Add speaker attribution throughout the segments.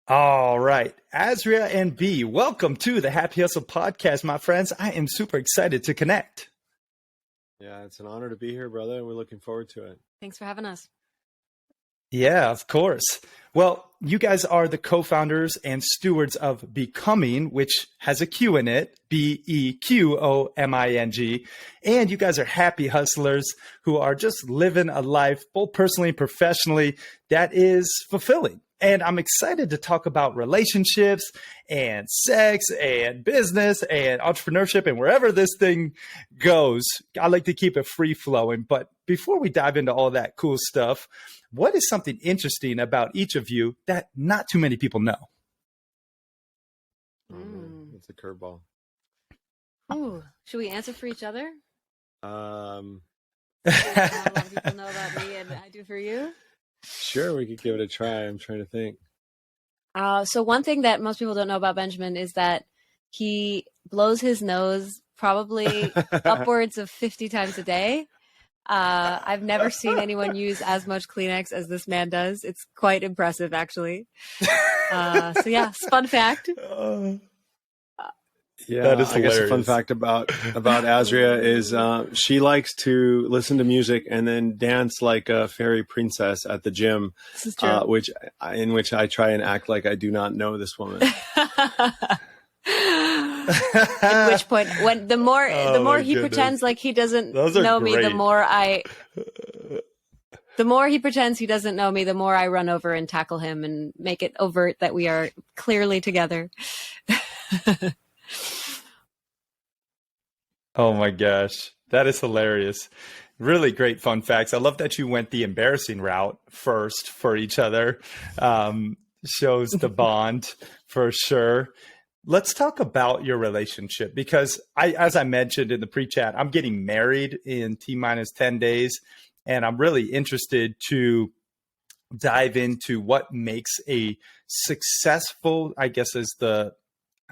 Speaker 1: All right. Azrya and B, welcome to the Happy Hustle podcast, my friends. I am super excited to connect.
Speaker 2: Yeah, it's an honor to be here, brother, and we're looking forward to it.
Speaker 3: Thanks for having us.
Speaker 1: Yeah, of course. Well, you guys are the co-founders and stewards of BEQOMING, which has a Q in it, BEQOMING. And you guys are happy hustlers who are just living a life, both personally and professionally, that is fulfilling. And I'm excited to talk about relationships and sex and business and entrepreneurship and wherever this thing goes. I like to keep it free flowing. But before we dive into all that cool stuff, what is something interesting about each of you that not too many people know?
Speaker 2: Oh, man, it's a curveball.
Speaker 3: Ooh, should we answer for each other?
Speaker 2: Um,
Speaker 3: A lot of people know about me and I do for you.
Speaker 2: Sure, we could give it a try. I'm trying to think.
Speaker 3: So one thing that most people don't know about Benjamin is that he blows his nose probably upwards of 50 times a day. I've never seen anyone use as much Kleenex as this man does. It's quite impressive, actually. So yeah, fun fact.
Speaker 2: Yeah,
Speaker 1: That is
Speaker 2: I guess a fun
Speaker 1: hilarious.
Speaker 2: fact about Azrya is she likes to listen to music and then dance like a fairy princess at the gym,
Speaker 3: This is true.
Speaker 2: in which I try and act like I do not know this woman.
Speaker 3: At which point, when the more
Speaker 1: my
Speaker 3: he
Speaker 1: goodness.
Speaker 3: pretends like he doesn't
Speaker 1: Those are
Speaker 3: know me,
Speaker 1: great.
Speaker 3: the more he pretends he doesn't know me, the more I run over and tackle him and make it overt that we are clearly together.
Speaker 1: Oh my gosh. That is hilarious. Really great fun facts. I love that you went the embarrassing route first for each other. Shows the bond for sure. Let's talk about your relationship because as I mentioned in the pre-chat, I'm getting married in T-minus 10 days, and I'm really interested to dive into what makes a successful, I guess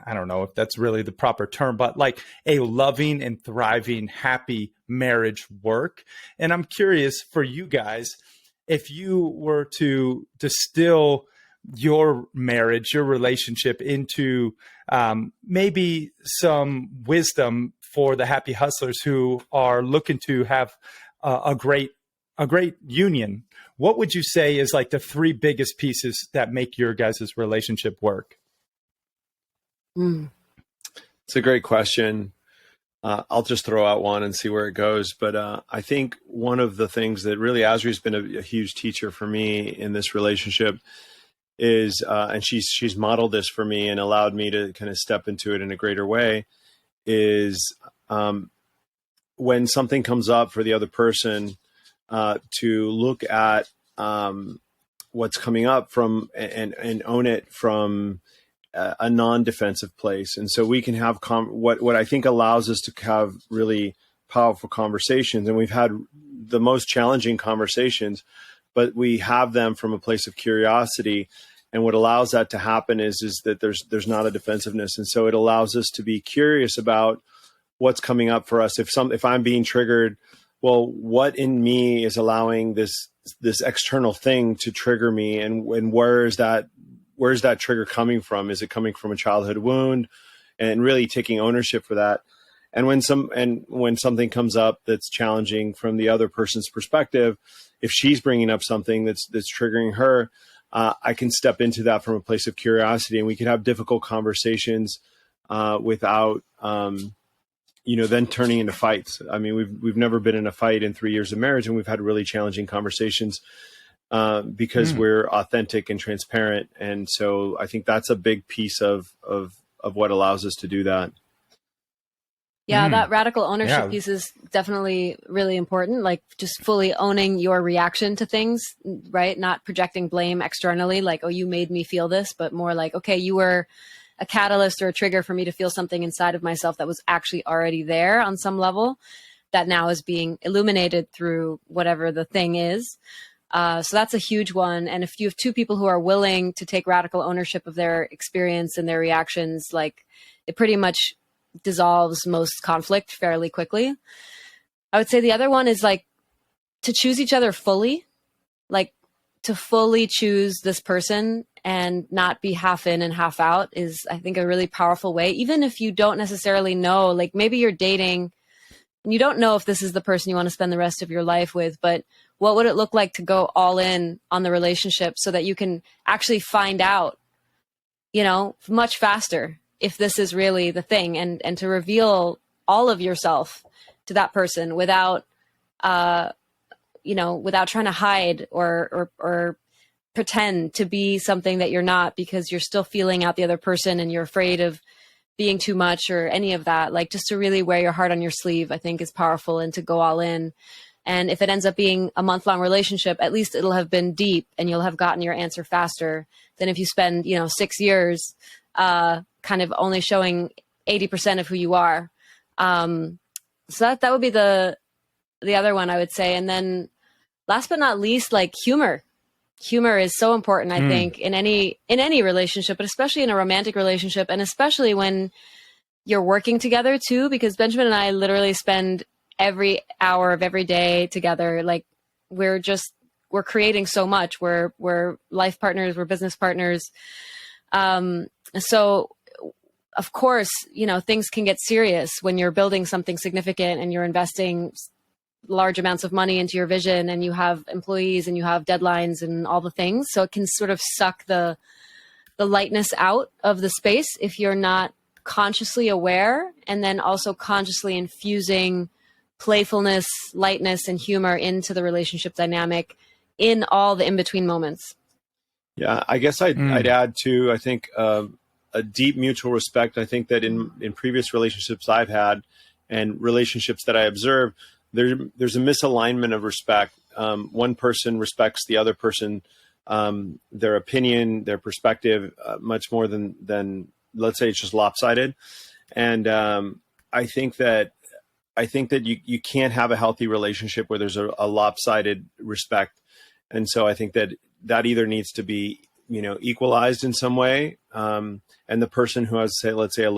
Speaker 1: I don't know if that's really the proper term, but like a loving and thriving, happy marriage work. And I'm curious for you guys, if you were to distill your marriage, your relationship into maybe some wisdom for the happy hustlers who are looking to have a great union, what would you say is like the three biggest pieces that make your guys' relationship work?
Speaker 2: It's a great question. I'll just throw out one and see where it goes. But I think one of the things that really Azria's been a huge teacher for me in this relationship is, and she's modeled this for me and allowed me to kind of step into it in a greater way, is when something comes up for the other person, to look at what's coming up from and own it from a non-defensive place. And so we can have what I think allows us to have really powerful conversations. And we've had the most challenging conversations, but we have them from a place of curiosity. And what allows that to happen is that there's not a defensiveness. And so it allows us to be curious about what's coming up for us. If I'm being triggered, well, what in me is allowing this external thing to trigger me, and where's that trigger coming from? Is it coming from a childhood wound? And really taking ownership for that. And when something comes up that's challenging from the other person's perspective, if she's bringing up something that's triggering her, I can step into that from a place of curiosity, and we can have difficult conversations without then turning into fights. I mean, we've never been in a fight in 3 years of marriage, and we've had really challenging conversations because we're authentic and transparent. And so I think that's a big piece of what allows us to do that.
Speaker 3: Yeah, that radical ownership piece is definitely really important. Like just fully owning your reaction to things, right? Not projecting blame externally, like, oh, you made me feel this, but more like, okay, you were a catalyst or a trigger for me to feel something inside of myself that was actually already there on some level that now is being illuminated through whatever the thing is. So that's a huge one. And if you have two people who are willing to take radical ownership of their experience and their reactions, like it pretty much dissolves most conflict fairly quickly. I would say the other one is like to choose each other fully, like to fully choose this person and not be half in and half out is, I think, a really powerful way. Even if you don't necessarily know, like maybe you're dating and you don't know if this is the person you want to spend the rest of your life with, but what would it look like to go all in on the relationship so that you can actually find out, you know, much faster if this is really the thing, and to reveal all of yourself to that person without, you know, without trying to hide or pretend to be something that you're not, because you're still feeling out the other person and you're afraid of being too much or any of that. Like, just to really wear your heart on your sleeve, I think is powerful, and to go all in. And if it ends up being a month-long relationship, at least it'll have been deep and you'll have gotten your answer faster than if you spend, you know, 6 years kind of only showing 80% of who you are. So that would be the other one, I would say. And then last but not least, like humor. Humor is so important, I think, in any relationship, but especially in a romantic relationship, and especially when you're working together too, because Benjamin and I literally spend every hour of every day together. Like, we're creating so much. We're life partners, we're business partners. So of course, you know, things can get serious when you're building something significant and you're investing large amounts of money into your vision, and you have employees and you have deadlines and all the things. So it can sort of suck the lightness out of the space if you're not consciously aware, and then also consciously infusing playfulness, lightness, and humor into the relationship dynamic in all the in-between moments.
Speaker 2: Yeah, I guess I'd add to, I think, a deep mutual respect. I think that in previous relationships I've had and relationships that I observe, there's a misalignment of respect. One person respects the other person, their opinion, their perspective, much more than let's say it's just lopsided. And I think that you can't have a healthy relationship where there's a lopsided respect. And so I think that either needs to be, you know, equalized in some way. And the person who has, let's say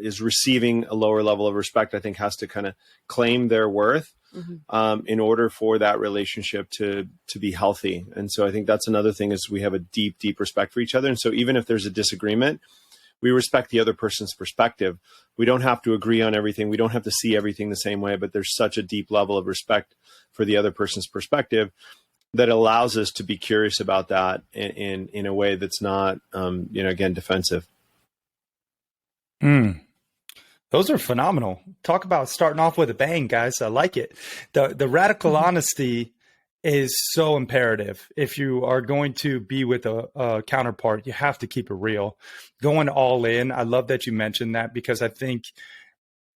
Speaker 2: is receiving a lower level of respect, I think has to kind of claim their worth in order for that relationship to be healthy. And so I think that's another thing, is we have a deep, deep respect for each other. And so even if there's a disagreement, we respect the other person's perspective. We don't have to agree on everything. We don't have to see everything the same way, but there's such a deep level of respect for the other person's perspective that allows us to be curious about that in a way that's not, you know, again, defensive.
Speaker 1: Those are phenomenal. Talk about starting off with a bang, guys. I like it. The radical honesty is so imperative. If you are going to be with a counterpart, you have to keep it real. Going all in. I love that you mentioned that, because I think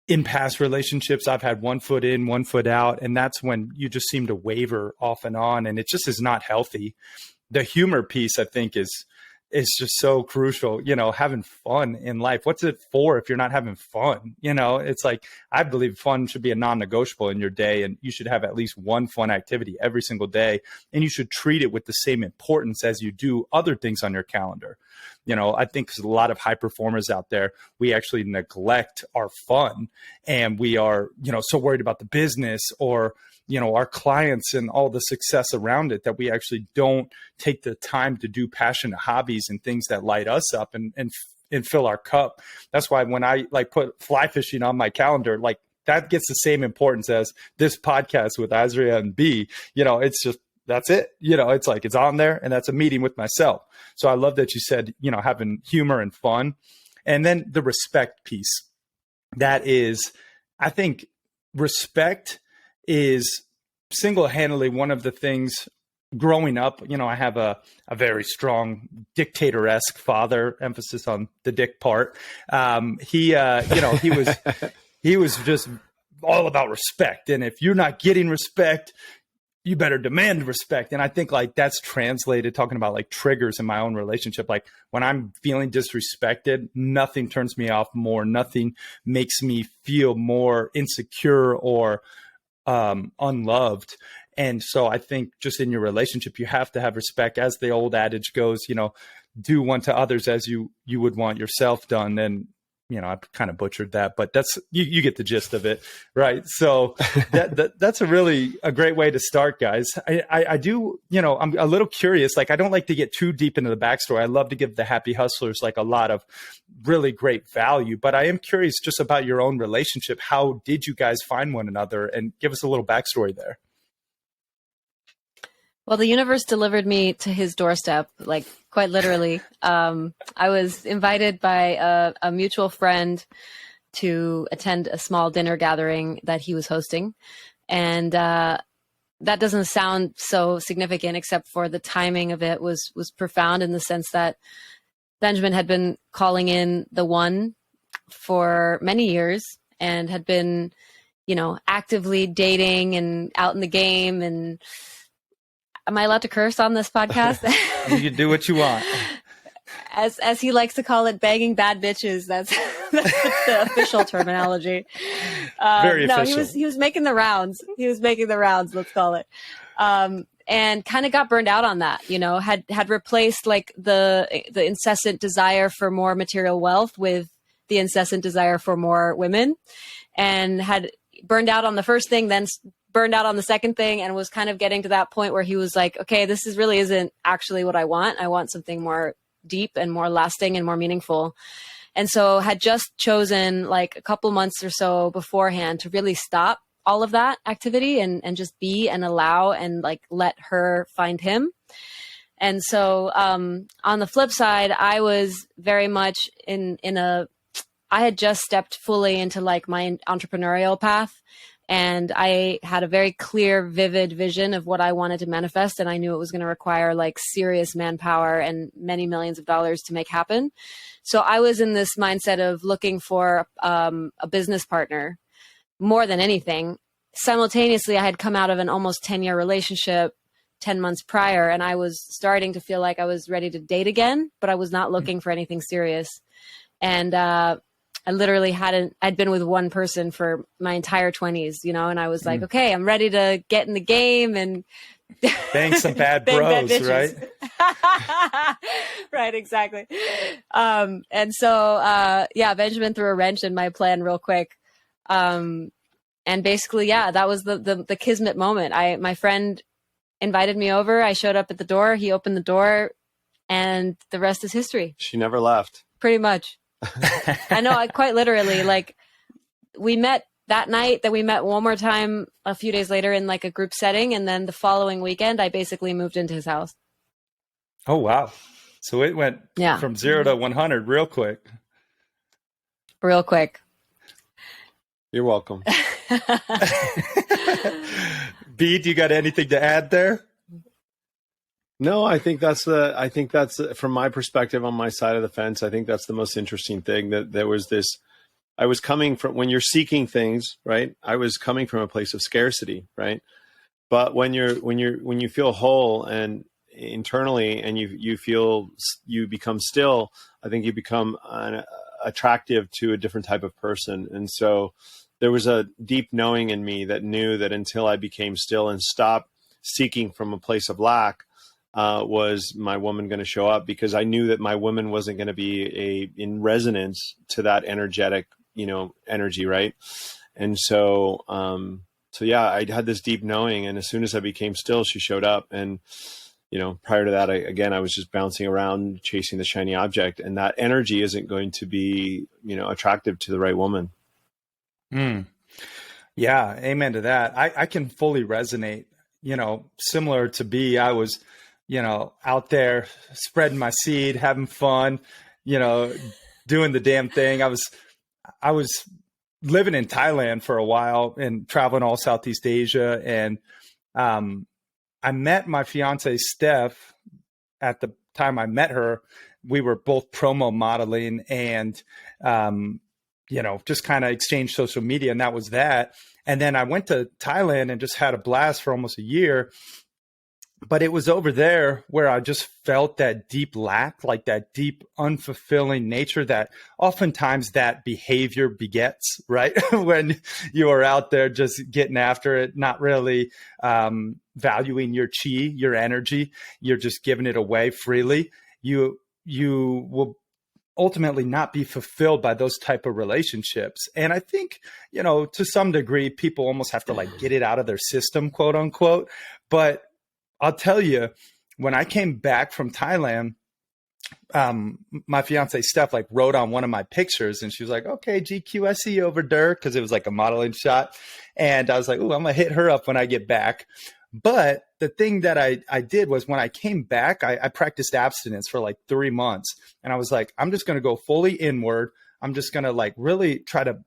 Speaker 1: in past relationships, I've had one foot in, one foot out, and that's when you just seem to waver off and on, and it just is not healthy. The humor piece, I think, is just so crucial. You know, having fun in life. What's it for if you're not having fun? You know, it's like, I believe fun should be a non-negotiable in your day, and you should have at least one fun activity every single day, and you should treat it with the same importance as you do other things on your calendar. You know, I think there's a lot of high performers out there. We actually neglect our fun, and we are, you know, so worried about the business or, you know, our clients and all the success around it, that we actually don't take the time to do passionate hobbies and things that light us up and fill our cup. That's why when I like put fly fishing on my calendar, like that gets the same importance as this podcast with Azrya and B. You know, it's just, that's it. You know, it's like, it's on there, and that's a meeting with myself. So I love that you said, you know, having humor and fun. And then the respect piece. That is, I think respect is single-handedly one of the things growing up. You know, I have a very strong dictator-esque father, emphasis on the dick part. You know, he was just all about respect. And if you're not getting respect, you better demand respect. And I think like that's translated, talking about like triggers in my own relationship. Like when I'm feeling disrespected, nothing turns me off more. Nothing makes me feel more insecure or unloved. And so I think just in your relationship, you have to have respect. As the old adage goes, you know, do unto others as you would want yourself done. And I kind of butchered that, but that's, you get the gist of it. Right. So that's a great way to start, guys. I do, I'm a little curious. Like, I don't like to get too deep into the backstory. I love to give the happy hustlers like a lot of really great value, but I am curious just about your own relationship. How did you guys find one another, and give us a little backstory there?
Speaker 3: Well, the universe delivered me to his doorstep, like quite literally. I was invited by a mutual friend to attend a small dinner gathering that he was hosting. And that doesn't sound so significant, except for the timing of it was profound, in the sense that Benjamin had been calling in the one for many years and had been, actively dating and out in the game. And am I allowed to curse on this podcast?
Speaker 1: You can do what you want.
Speaker 3: As he likes to call it, banging bad bitches. That's the official terminology.
Speaker 1: Very official.
Speaker 3: No, he was making the rounds. Let's call it. And kind of got burned out on that. Had replaced like the incessant desire for more material wealth with the incessant desire for more women, and had burned out on the first thing, then burned out on the second thing, and was kind of getting to that point where he was like, okay, this really isn't actually what I want. I want something more deep and more lasting and more meaningful. And so had just chosen like a couple months or so beforehand to really stop all of that activity and just be and allow and like let her find him. And so on the flip side, I was very much I had just stepped fully into like my entrepreneurial path. And I had a very clear, vivid vision of what I wanted to manifest. And I knew it was going to require like serious manpower and many millions of dollars to make happen. So I was in this mindset of looking for a business partner more than anything. Simultaneously, I had come out of an almost 10-year relationship 10 months prior, and I was starting to feel like I was ready to date again, but I was not looking for anything serious. And I literally I'd been with one person for my entire 20s, and I was like, okay, I'm ready to get in the game and
Speaker 1: bang some bad bros, right?
Speaker 3: Right, exactly. And so, Benjamin threw a wrench in my plan real quick. And basically, that was the kismet moment. My friend invited me over. I showed up at the door. He opened the door, and the rest is history.
Speaker 2: She never left.
Speaker 3: Pretty much. I know, quite literally. Like, we met that night, then we met one more time a few days later in like a group setting, and then the following weekend I basically moved into his house.
Speaker 1: Oh wow. So it went from 0 to 100 real quick.
Speaker 2: You're welcome.
Speaker 1: B, do you got anything to add there?
Speaker 2: No, I think that's from my perspective, on my side of the fence, I think that's the most interesting thing, that there was this, I was coming from, when you're seeking things, right? I was coming from a place of scarcity, right? But when you feel whole and internally, and you become still, I think you become attractive to a different type of person. And so there was a deep knowing in me that knew that until I became still and stopped seeking from a place of lack, was my woman going to show up, because I knew that my woman wasn't going to be in resonance to that energetic, energy. Right. And so, I had this deep knowing, and as soon as I became still, she showed up. And, prior to that, I was just bouncing around chasing the shiny object, and that energy isn't going to be, attractive to the right woman.
Speaker 1: Yeah. Amen to that. I can fully resonate, similar to B. I was, out there spreading my seed, having fun, doing the damn thing. I was living in Thailand for a while and traveling all Southeast Asia. And I met my fiance, Steph. At the time I met her, we were both promo modeling and, just kind of exchanged social media, and that was that. And then I went to Thailand and just had a blast for almost a year. But it was over there where I just felt that deep lack, like that deep unfulfilling nature that oftentimes that behavior begets, right? When you are out there just getting after it, not really valuing your chi, your energy, you're just giving it away freely. You will ultimately not be fulfilled by those type of relationships. And I think, you know, to some degree, people almost have to like get it out of their system, quote unquote. But I'll tell you, when I came back from Thailand, my fiance Steph like wrote on one of my pictures and she was like, okay, GQ, I see you over there. Cause it was like a modeling shot. And I was like, oh, I'm gonna hit her up when I get back. But the thing that I did was when I came back, I practiced abstinence for like 3 months. And I was like, I'm just going to go fully inward. I'm just going to like really try to,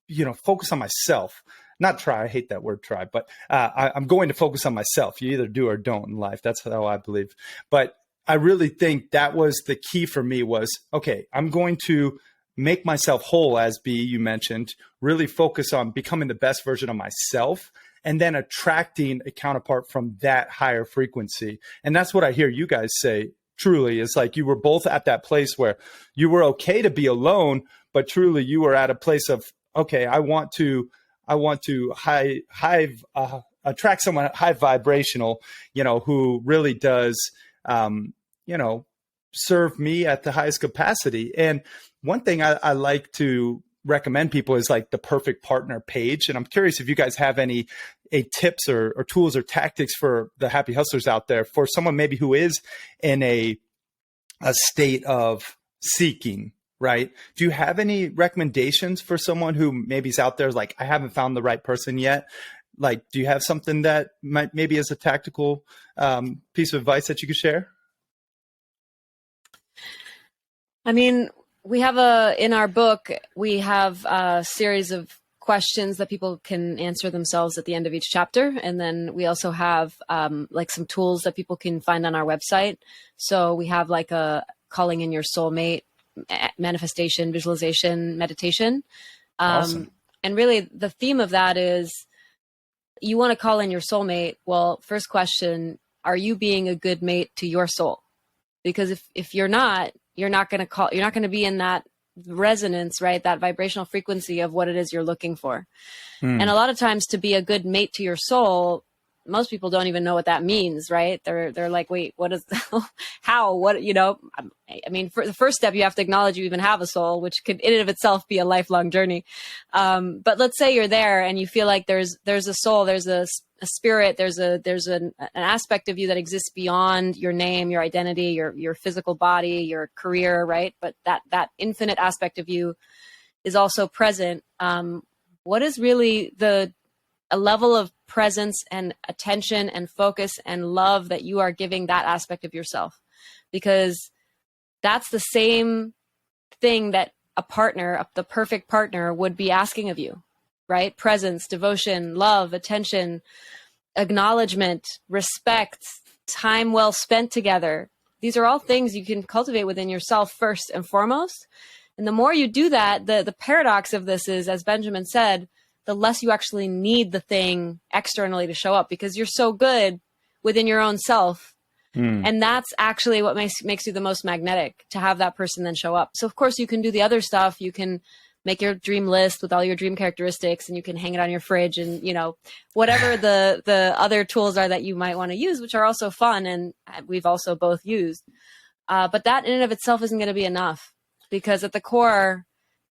Speaker 1: you know, focus on myself. Not try. I hate that word try, but I'm going to focus on myself. You either do or don't in life. That's how I believe. But I really think that was the key for me was, okay, I'm going to make myself whole, as B, you mentioned, really focus on becoming the best version of myself and then attracting a counterpart from that higher frequency. And that's what I hear you guys say, truly, is like you were both at that place where you were okay to be alone, but truly you were at a place of, okay, I want to attract someone high vibrational, you know, who really does, you know, serve me at the highest capacity. And one thing I like to recommend people is like the perfect partner page. And I'm curious if you guys have any tips or tools or tactics for the happy hustlers out there, for someone maybe who is in a state of seeking, right? Do you have any recommendations for someone who maybe is out there like, I haven't found the right person yet? Like, do you have something that might maybe as a tactical piece of advice that you could share?
Speaker 3: I mean, we have in our book, we have a series of questions that people can answer themselves at the end of each chapter. And then we also have like some tools that people can find on our website. So we have like a calling in your soulmate, manifestation, visualization, meditation.
Speaker 1: Awesome.
Speaker 3: And really the theme of that is you want to call in your soulmate. Well, first question, are you being a good mate to your soul? Because if you're not going to be in that resonance, right? That vibrational frequency of what it is you're looking for. And a lot of times to be a good mate to your soul, most people don't even know what that means, right? They're like, wait, what is, how, what, you know, I mean, for the first step, you have to acknowledge you even have a soul, which could in and of itself be a lifelong journey. But let's say you're there and you feel like there's a soul, there's a spirit, there's an aspect of you that exists beyond your name, your identity, your physical body, your career, right? But that infinite aspect of you is also present. What is really a level of presence and attention and focus and love that you are giving that aspect of yourself? Because that's the same thing that a partner, the perfect partner, would be asking of you, right? Presence, devotion, love, attention, acknowledgement, respect, time well spent together. These are all things you can cultivate within yourself first and foremost. And the more you do that, the paradox of this is, as Benjamin said, the less you actually need the thing externally to show up, because you're so good within your own self. And that's actually what makes you the most magnetic, to have that person then show up. So of course you can do the other stuff. You can make your dream list with all your dream characteristics, and you can hang it on your fridge, and, you know, whatever the other tools are that you might want to use, which are also fun and we've also both used. But that in and of itself isn't going to be enough, because at the core,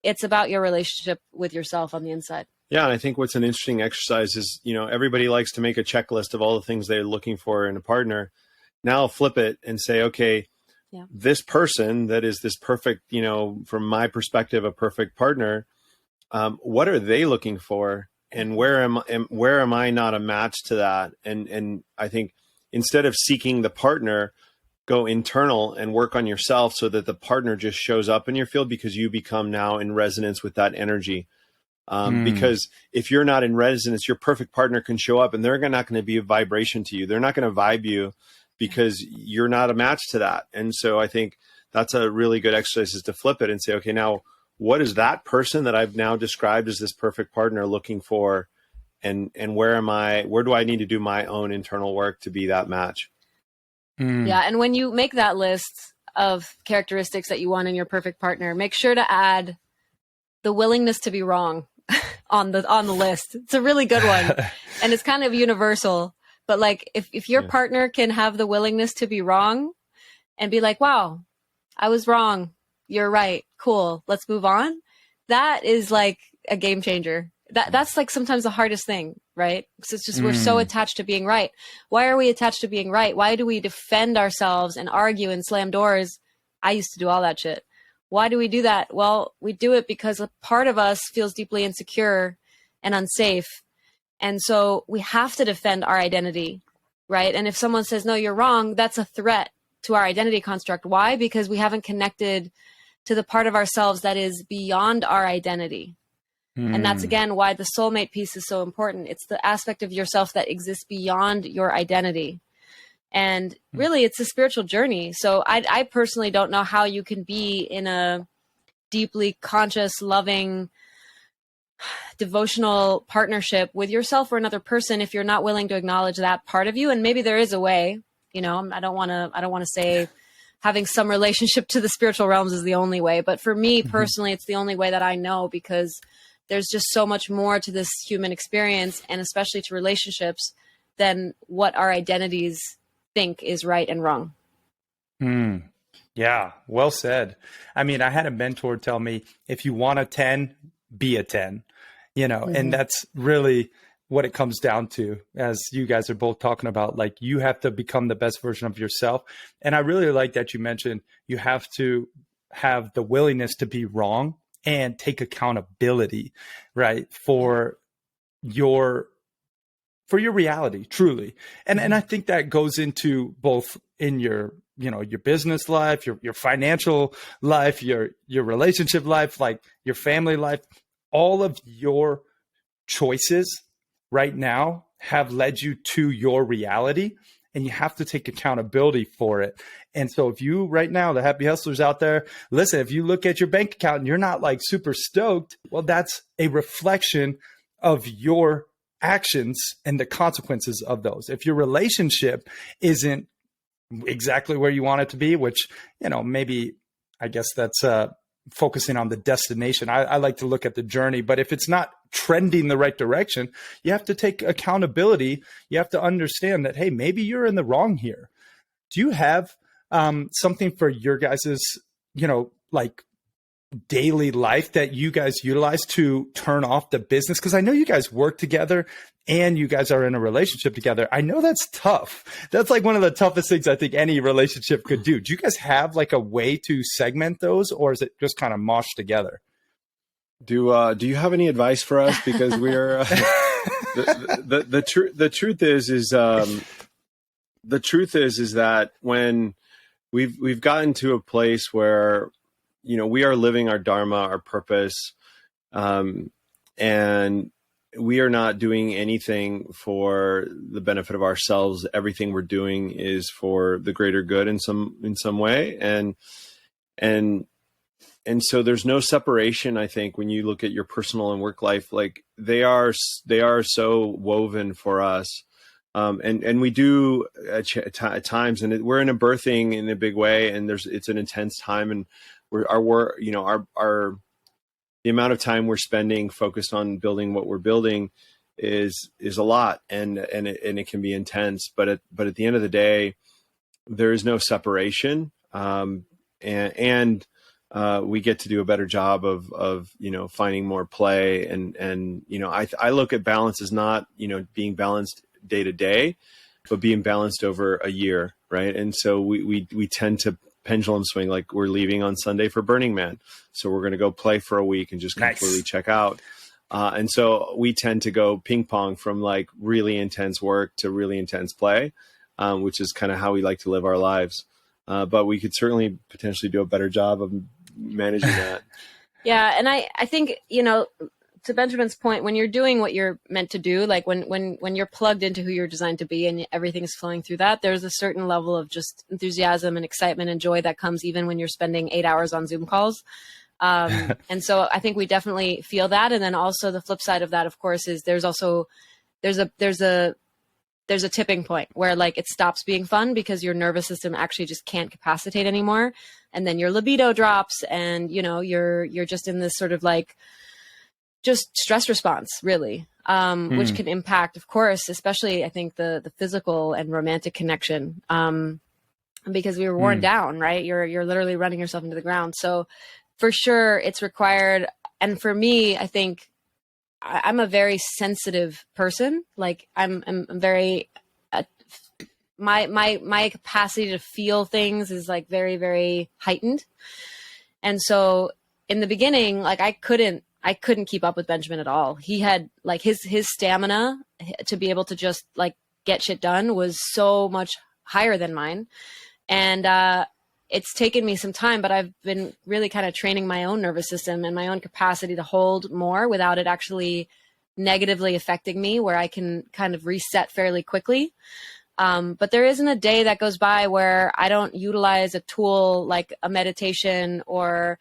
Speaker 3: it's about your relationship with yourself on the inside.
Speaker 2: Yeah, and I think what's an interesting exercise is, you know, everybody likes to make a checklist of all the things they're looking for in a partner. Now flip it and say, okay, this person that is this perfect, you know, from my perspective, a perfect partner, what are they looking for? And where am I not a match to that? And I think instead of seeking the partner, go internal and work on yourself so that the partner just shows up in your field, because you become now in resonance with that energy. Because if you're not in resonance, your perfect partner can show up and they're not going to be a vibration to you. They're not going to vibe you because you're not a match to that. And so I think that's a really good exercise, is to flip it and say, okay, now what is that person that I've now described as this perfect partner looking for? And where do I need to do my own internal work to be that match?
Speaker 3: Yeah. And when you make that list of characteristics that you want in your perfect partner, make sure to add the willingness to be wrong on the list. It's a really good one. And it's kind of universal, but like if your partner can have the willingness to be wrong and be like, wow, I was wrong. you're right. Cool. Let's move on. That is like a game changer. That's like sometimes the hardest thing, right? Because it's just, we're so attached to being right. Why are we attached to being right? Why do we defend ourselves and argue and slam doors? I used to do all that shit. Why do we do that? Well, we do it because a part of us feels deeply insecure and unsafe. And so we have to defend our identity, right? And if someone says, no, you're wrong, that's a threat to our identity construct. Why? Because we haven't connected to the part of ourselves that is beyond our identity. And that's, again, why the soulmate piece is so important. It's the aspect of yourself that exists beyond your identity. And really, it's a spiritual journey. So I personally don't know how you can be in a deeply conscious, loving, devotional partnership with yourself or another person if you're not willing to acknowledge that part of you. And maybe there is a way, you know, I don't want to say having some relationship to the spiritual realms is the only way. But for me personally, it's the only way that I know, because there's just so much more to this human experience, and especially to relationships, than what our identities think is right and wrong.
Speaker 1: Yeah, well said. I mean, I had a mentor tell me, if you want a 10, be a 10, you know, and that's really what it comes down to, as you guys are both talking about. Like, you have to become the best version of yourself. And I really like that you mentioned you have to have the willingness to be wrong and take accountability, right, for your reality, truly. And I think that goes into both in your, you know, your business life, your financial life, your relationship life, like your family life. All of your choices right now have led you to your reality, and you have to take accountability for it. And so if you right now, the happy hustlers out there, listen, if you look at your bank account and you're not like super stoked, well, that's a reflection of your actions and the consequences of those. If your relationship isn't exactly where you want it to be, which, you know, maybe, I guess that's focusing on the destination. I like to look at the journey, but if it's not trending the right direction, you have to take accountability. You have to understand that, hey, maybe you're in the wrong here. Do you have something for your guys's, you know, like daily life that you guys utilize to turn off the business? Because I know you guys work together and you guys are in a relationship together. I know that's tough. That's like one of the toughest things I think any relationship could do. Do you guys have like a way to segment those, or is it just kind of moshed together?
Speaker 2: Do you have any advice for us? Because we're the truth is that when we've gotten to a place where, you know, we are living our dharma, our purpose, and we are not doing anything for the benefit of ourselves. Everything we're doing is for the greater good in some way, and so there's no separation. I think when you look at your personal and work life, like they are so woven for us. And we do at times, and we're in a birthing in a big way, and it's an intense time, and our the amount of time we're spending focused on building what we're building is a lot, and it can be intense, but at the end of the day, there is no separation. And we get to do a better job of, you know, finding more play. And, you know, I look at balance as not, you know, being balanced day to day, but being balanced over a year. Right. And so we tend to pendulum swing, like we're leaving on Sunday for Burning Man. So we're going to go play for a week and just completely check out. And so we tend to go ping pong from like really intense work to really intense play, which is kind of how we like to live our lives. But we could certainly potentially do a better job of managing that.
Speaker 3: Yeah. And I think, you know, to Benjamin's point, when you're doing what you're meant to do, like when you're plugged into who you're designed to be and everything is flowing through that, there's a certain level of just enthusiasm and excitement and joy that comes even when you're spending 8 hours on Zoom calls. And so I think we definitely feel that. And then also the flip side of that, of course, is there's a tipping point where like it stops being fun because your nervous system actually just can't capacitate anymore. And then your libido drops, and, you know, you're just in this sort of like just stress response, really, which can impact, of course, especially I think the physical and romantic connection. because we were worn down, right? You're literally running yourself into the ground. So for sure it's required. And for me, I think I'm a very sensitive person. Like I'm very, my capacity to feel things is like very, very heightened. And so in the beginning, like I couldn't keep up with Benjamin at all. He had like his stamina to be able to just like get shit done was so much higher than mine. And it's taken me some time, but I've been really kind of training my own nervous system and my own capacity to hold more without it actually negatively affecting me, where I can kind of reset fairly quickly. But there isn't a day that goes by where I don't utilize a tool like a meditation or,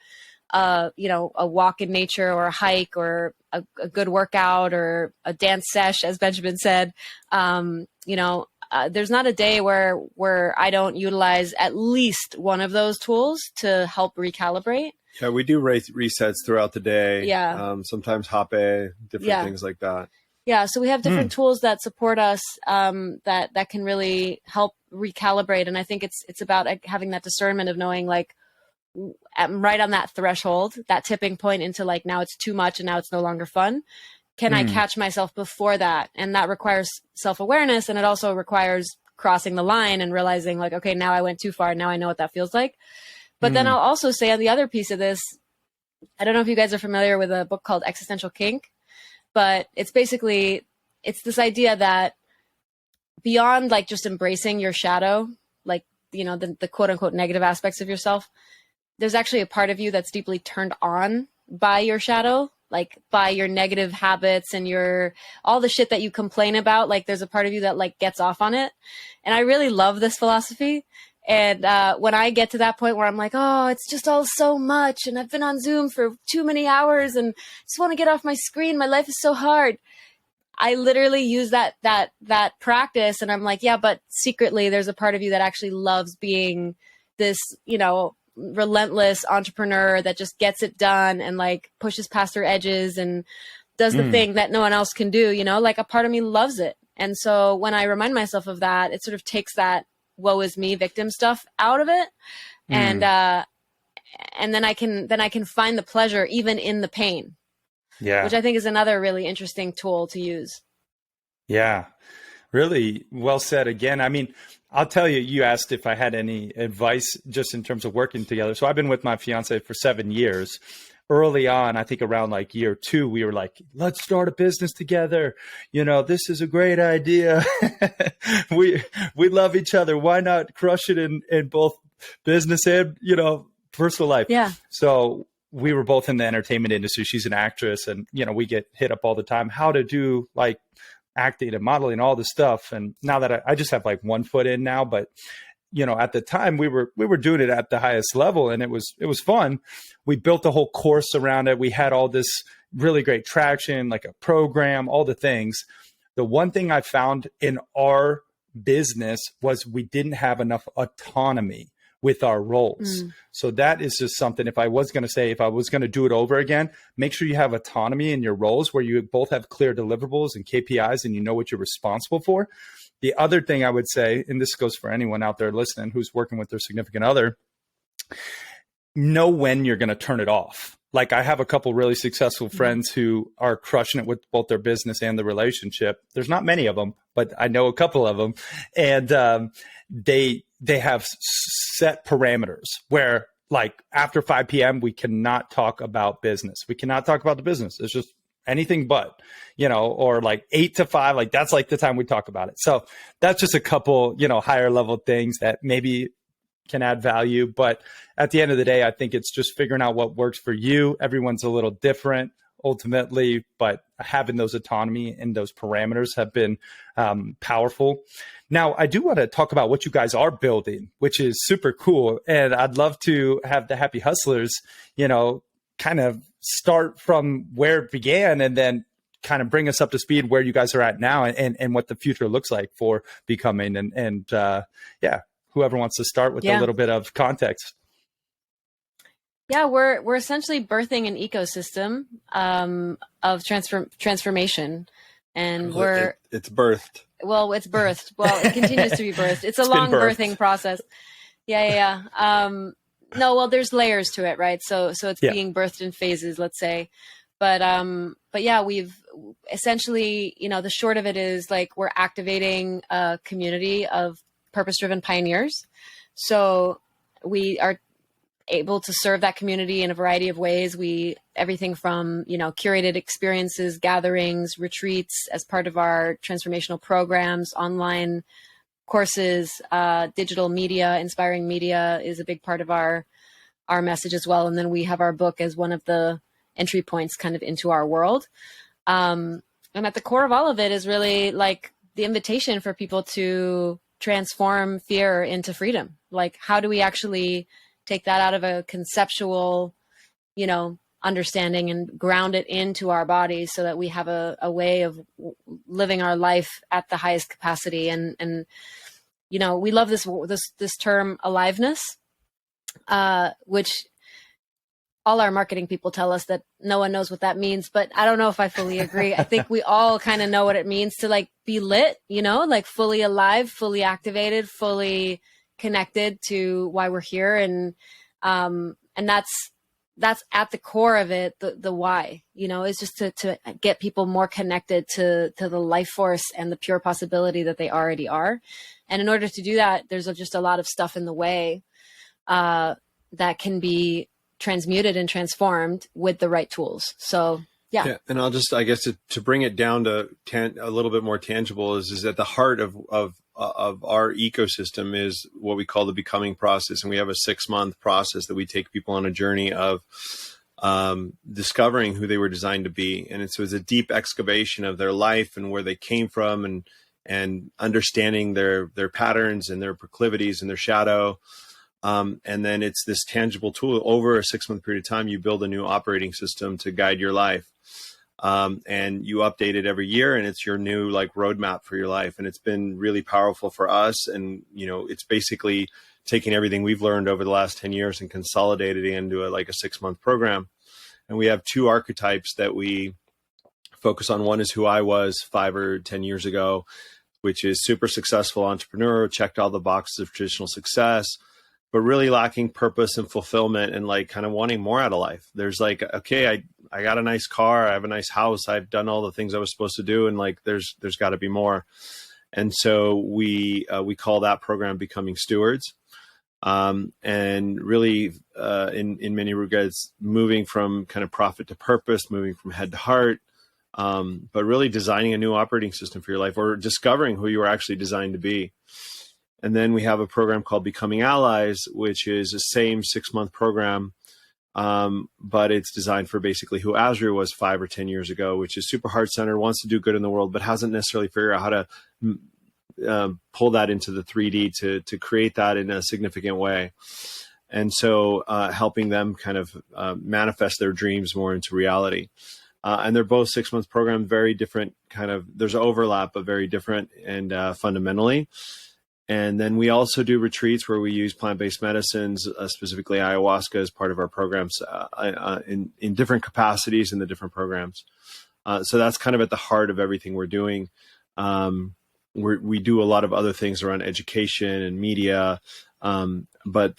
Speaker 3: a walk in nature or a hike or a good workout or a dance sesh, as Benjamin said. There's not a day where I don't utilize at least one of those tools to help recalibrate.
Speaker 2: Yeah, we do resets throughout the day.
Speaker 3: Yeah.
Speaker 2: Sometimes hape, different things like that.
Speaker 3: Yeah. So we have different tools that support us, that can really help recalibrate. And I think it's about having that discernment of knowing like, I'm right on that threshold, that tipping point into like, now it's too much and now it's no longer fun. Can I catch myself before that? And that requires self-awareness. And it also requires crossing the line and realizing like, okay, now I went too far. Now I know what that feels like. But then I'll also say on the other piece of this, I don't know if you guys are familiar with a book called Existential Kink, but it's this idea that beyond like just embracing your shadow, like, the quote unquote negative aspects of yourself, there's actually a part of you that's deeply turned on by your shadow, like by your negative habits and all the shit that you complain about. Like there's a part of you that like gets off on it. And I really love this philosophy. And when I get to that point where I'm like, oh, it's just all so much, and I've been on Zoom for too many hours and just want to get off my screen, my life is so hard, I literally use that practice, and I'm like, yeah, but secretly there's a part of you that actually loves being this, relentless entrepreneur that just gets it done and like pushes past her edges and does the thing that no one else can do, like a part of me loves it. And so when I remind myself of that, it sort of takes that woe is me victim stuff out of it. And then I can find the pleasure even in the pain. Yeah. Which I think is another really interesting tool to use.
Speaker 1: Yeah. Really well said again. I mean, I'll tell you, you asked if I had any advice just in terms of working together. So I've been with my fiance for 7 years. Early on, I think around like year 2, we were like, let's start a business together. This is a great idea. we love each other. Why not crush it in both business and, personal life?
Speaker 3: Yeah.
Speaker 1: So we were both in the entertainment industry. She's an actress, and, we get hit up all the time, how to do like acting and modeling, all this stuff. And now that I just have like one foot in now, but at the time we were doing it at the highest level, and it was fun. We built a whole course around it. We had all this really great traction, like a program, all the things. The one thing I found in our business was we didn't have enough autonomy with our roles. So that is just something, if I was going to do it over again, make sure you have autonomy in your roles where you both have clear deliverables and KPIs and you know what you're responsible for. The other thing I would say, and this goes for anyone out there listening who's working with their significant other, know when you're going to turn it off. Like I have a couple really successful friends who are crushing it with both their business and the relationship. There's not many of them, but I know a couple of them. And they have set parameters where like after 5 p.m., we cannot talk about business. We cannot talk about the business. It's just anything but, or like 8 to 5, like that's like the time we talk about it. So that's just a couple, higher level things that maybe can add value. But at the end of the day, I think it's just figuring out what works for you. Everyone's a little different ultimately, but having those autonomy and those parameters have been powerful. Now, I do want to talk about what you guys are building, which is super cool. And I'd love to have the Happy Hustlers, kind of start from where it began and then kind of bring us up to speed where you guys are at now and what the future looks like for Becoming. And whoever wants to start with a little bit of context.
Speaker 3: Yeah, we're essentially birthing an ecosystem of transformation, and
Speaker 2: it's birthed.
Speaker 3: Well, it's birthed. Well, it continues to be birthed. It's a long birthing process. No, well, there's layers to it, right? So it's being birthed in phases, let's say. But yeah, we've essentially, the short of it is like we're activating a community of purpose-driven pioneers. So we are able to serve that community in a variety of ways. Everything from, curated experiences, gatherings, retreats as part of our transformational programs, online courses, digital media, inspiring media is a big part of our message as well. And then we have our book as one of the entry points kind of into our world. And at the core of all of it is really like the invitation for people to transform fear into freedom. Like, how do we actually take that out of a conceptual, understanding and ground it into our bodies so that we have a way of living our life at the highest capacity. And we love this term aliveness, which all our marketing people tell us that no one knows what that means, but I don't know if I fully agree. I think we all kind of know what it means to like be lit, like fully alive, fully activated, fully connected to why we're here. And that's at the core of it. The why, is just to get people more connected to the life force and the pure possibility that they already are. And in order to do that, there's just a lot of stuff in the way, that can be transmuted and transformed with the right tools. So yeah.
Speaker 2: And I'll just, I guess to bring it down to a little bit more tangible is at the heart of our ecosystem is what we call the becoming process. And we have a 6-month process that we take people on a journey of discovering who they were designed to be. And it's a deep excavation of their life and where they came from and understanding their patterns and their proclivities and their shadow. And then it's this tangible tool. Over a 6-month period of time, you build a new operating system to guide your life. And you update it every year, and it's your new like roadmap for your life. And it's been really powerful for us. And, it's basically taking everything we've learned over the last 10 years and consolidated it into a 6-month program. And we have 2 archetypes that we focus on. One is who I was 5 or 10 years ago, which is super successful entrepreneur, checked all the boxes of traditional success, but really lacking purpose and fulfillment and like kind of wanting more out of life. There's like, okay, I got a nice car, I have a nice house, I've done all the things I was supposed to do. And like, there's gotta be more. And so we call that program Becoming Stewards. And really, in many regards, moving from kind of profit to purpose, moving from head to heart, but really designing a new operating system for your life or discovering who you are actually designed to be. And then we have a program called Becoming Allies, which is the same 6-month program, but it's designed for basically who Azrya was 5 or 10 years ago, which is super heart-centered, wants to do good in the world, but hasn't necessarily figured out how to pull that into the 3D to create that in a significant way. And so helping them kind of manifest their dreams more into reality. And they're both 6-month programs, very different there's overlap, but very different and fundamentally. And then we also do retreats where we use plant-based medicines, specifically ayahuasca, as part of our programs in different capacities in the different programs. So that's kind of at the heart of everything we're doing. We do a lot of other things around education and media, but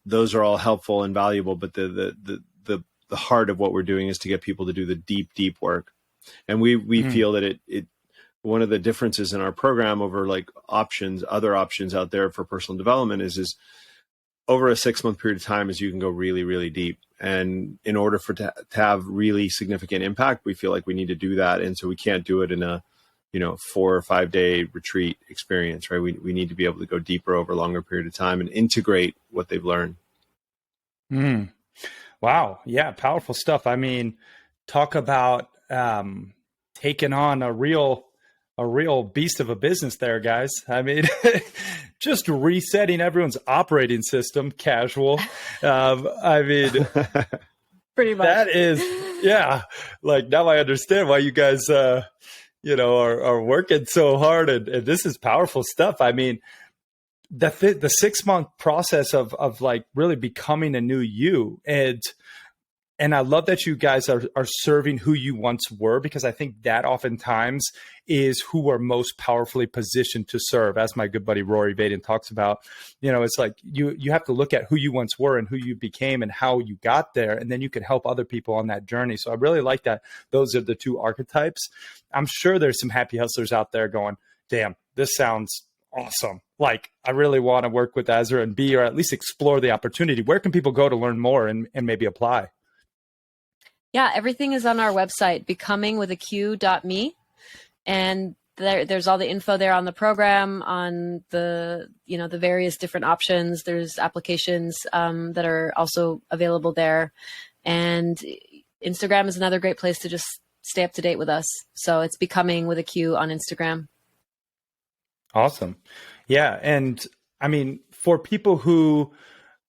Speaker 2: those are all helpful and valuable. But the heart of what we're doing is to get people to do the deep work. And we feel that it one of the differences in our program over like other options out there for personal development is over a 6-month period of time is you can go really, really deep. And in order to have really significant impact, we feel like we need to do that. And so we can't do it in a, 4 or 5 day retreat experience, right? We need to be able to go deeper over a longer period of time and integrate what they've learned.
Speaker 1: Wow. Yeah. Powerful stuff. I mean, talk about taking on a real beast of a business there, guys. I mean, just resetting everyone's operating system, casual. I mean,
Speaker 3: pretty much.
Speaker 1: That is, yeah. Like now I understand why you guys, are working so hard, and this is powerful stuff. I mean, the 6-month process of like really becoming a new you, and And I love that you guys are serving who you once were, because I think that oftentimes is who are most powerfully positioned to serve. As my good buddy Rory Vaden talks about, it's like you have to look at who you once were and who you became and how you got there. And then you can help other people on that journey. So I really like that. Those are the two archetypes. I'm sure there's some happy hustlers out there going, damn, this sounds awesome. Like, I really want to work with Azrya and B, or at least explore the opportunity. Where can people go to learn more and maybe apply?
Speaker 3: Yeah, everything is on our website, BEQOMING.me. And there's all the info there on the program, on the various different options. There's applications that are also available there. And Instagram is another great place to just stay up to date with us. So it's BECOMING with a Q on Instagram.
Speaker 1: Awesome. Yeah. And I mean, for people who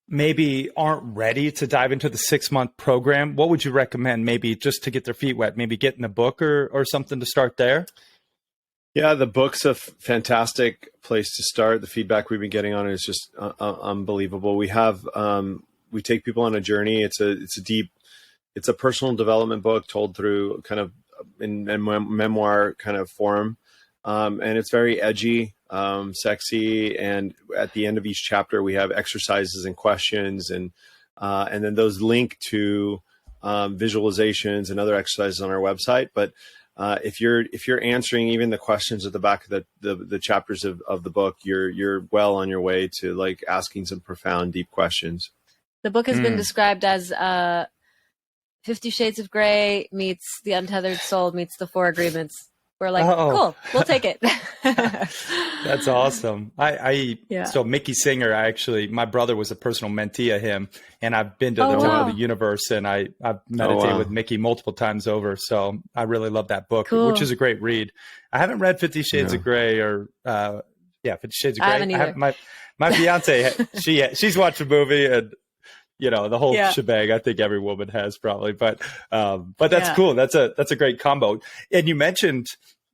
Speaker 1: maybe aren't ready to dive into the 6-month program, what would you recommend, maybe just to get their feet wet, maybe getting a book or something to start there?
Speaker 2: Yeah, the book's a fantastic place to start. The feedback we've been getting on it is just unbelievable. We take people on a journey. It's a personal development book told through kind of in memoir kind of form. And it's very edgy, sexy. And at the end of each chapter, we have exercises and questions, and then those link to visualizations and other exercises on our website. But if you're answering even the questions at the back of the chapters of the book, you're well on your way to like asking some profound, deep questions.
Speaker 3: The book has been described as 50 Shades of Grey meets The Untethered Soul meets The Four Agreements. We're like, cool, we'll take it.
Speaker 1: That's awesome. So Mickey Singer, my brother was a personal mentee of him, and I've been to the Temple of the Universe, and I've meditated with Mickey multiple times over. So I really love that book, which is a great read. I haven't read 50 Shades of Grey 50 Shades of Grey.
Speaker 3: I haven't either.
Speaker 1: My fiance, she's watched the movie, and the whole shebang. I think every woman has probably, but that's cool. That's a great combo. And you mentioned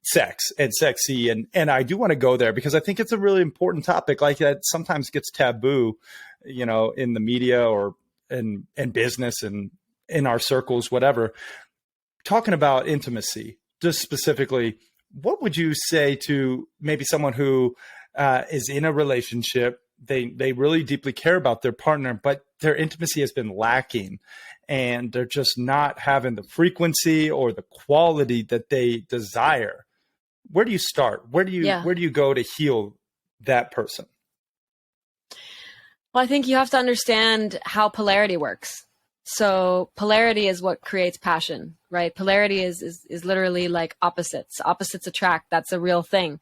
Speaker 1: sex and sexy, and I do want to go there because I think it's a really important topic. Like, that sometimes gets taboo, in the media or in business and in our circles, whatever. Talking about intimacy, just specifically, what would you say to maybe someone who is in a relationship? They really deeply care about their partner, but their intimacy has been lacking, and they're just not having the frequency or the quality that they desire. Where do you start? Where do you go to heal that person?
Speaker 3: Well, I think you have to understand how polarity works. So polarity is what creates passion, right? Polarity is literally like opposites. Opposites attract. That's a real thing.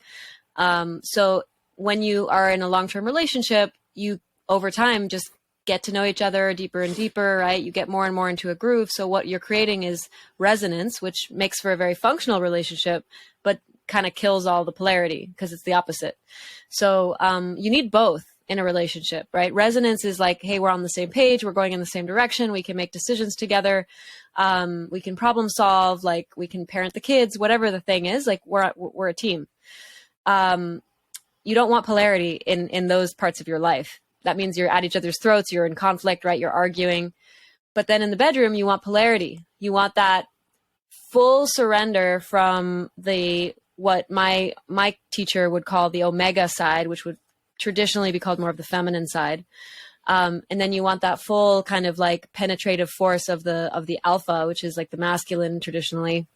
Speaker 3: So when you are in a long-term relationship, you over time just get to know each other deeper and deeper, right? You get more and more into a groove. So what you're creating is resonance, which makes for a very functional relationship, but kind of kills all the polarity because it's the opposite. So you need both in a relationship, right? Resonance is like, hey, we're on the same page. We're going in the same direction. We can make decisions together. We can problem solve, like we can parent the kids, whatever the thing is, like we're a team. You don't want polarity in those parts of your life. That means you're at each other's throats, you're in conflict, right? You're arguing. But then in the bedroom, you want polarity. You want that full surrender from what my teacher would call the omega side, which would traditionally be called more of the feminine side. And then you want that full kind of like penetrative force of the alpha, which is like the masculine traditionally.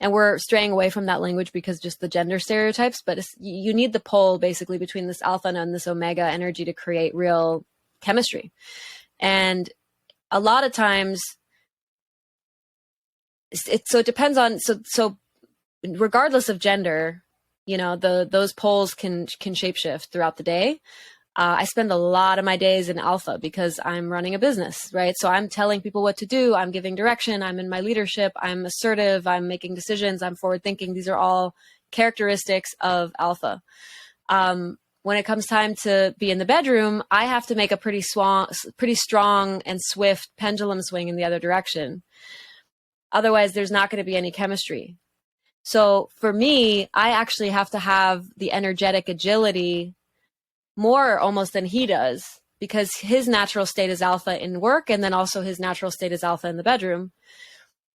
Speaker 3: And we're straying away from that language because just the gender stereotypes, but you need the pole basically between this alpha and this omega energy to create real chemistry. And a lot of times it depends on, so regardless of gender, those poles can shapeshift throughout the day. I spend a lot of my days in alpha because I'm running a business, right? So I'm telling people what to do. I'm giving direction. I'm in my leadership. I'm assertive. I'm making decisions. I'm forward thinking. These are all characteristics of alpha. When it comes time to be in the bedroom, I have to make a pretty strong and swift pendulum swing in the other direction. Otherwise, there's not going to be any chemistry. So for me, I actually have to have the energetic agility more almost than he does because his natural state is alpha in work, and then also his natural state is alpha in the bedroom.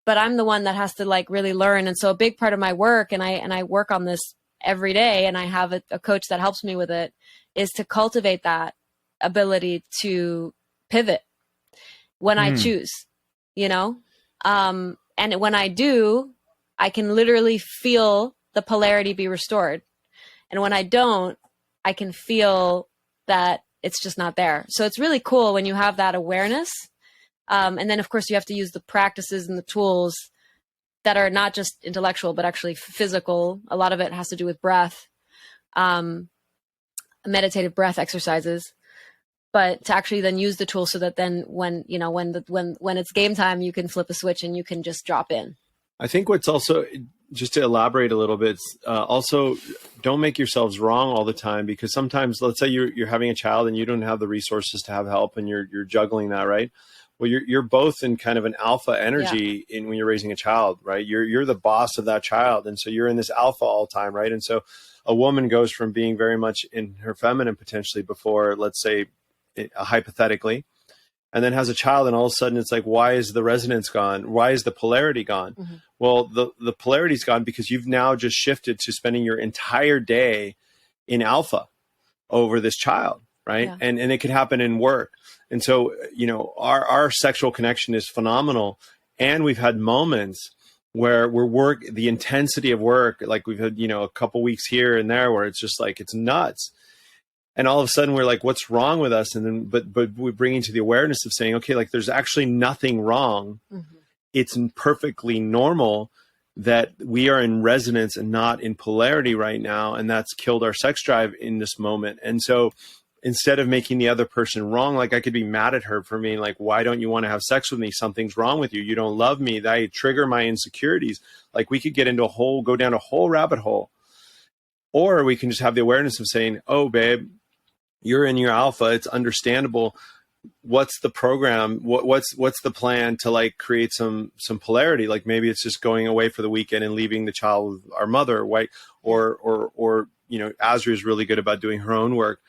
Speaker 3: But I'm the one that has to like really learn. And so a big part of my work, and I work on this every day, and I have a coach that helps me with it, is to cultivate that ability to pivot when I choose, you know? And when I do, I can literally feel the polarity be restored. And when I don't, I can feel that it's just not there. So it's really cool when you have that awareness. And then, of course, you have to use the practices and the tools that are not just intellectual, but actually physical. A lot of it has to do with breath, meditative breath exercises. But to actually then use the tool so that then when it's game time, you can flip a switch and you can just drop in.
Speaker 2: I think what's also, just to elaborate a little bit, also don't make yourselves wrong all the time, because sometimes, let's say you're having a child and you don't have the resources to have help, and you're juggling that, right? Well, you're both in kind of an alpha energy when you're raising a child, right? You're the boss of that child, and so you're in this alpha all the time, right? And so a woman goes from being very much in her feminine potentially before, let's say, hypothetically, and then has a child, and all of a sudden it's like, why is the resonance gone? Why is the polarity gone? Mm-hmm. Well, the polarity's gone because you've now just shifted to spending your entire day in alpha over this child, right? Yeah. And it could happen in work. And so, our sexual connection is phenomenal. And we've had moments where the intensity of work, like we've had, a couple weeks here and there where it's just like, it's nuts. And all of a sudden we're like, what's wrong with us? And then, but we bring into the awareness of saying, okay, like there's actually nothing wrong. Mm-hmm. It's perfectly normal that we are in resonance and not in polarity right now. And that's killed our sex drive in this moment. And so instead of making the other person wrong, like I could be mad at her for being like, why don't you want to have sex with me? Something's wrong with you. You don't love me. That trigger my insecurities. Like we could go down a whole rabbit hole. Or we can just have the awareness of saying, oh, babe, you're in your alpha. It's understandable. What's the program? What's the plan to like create some polarity? Like maybe it's just going away for the weekend and leaving the child with our mother, right? Or Azrya is really good about doing her own work.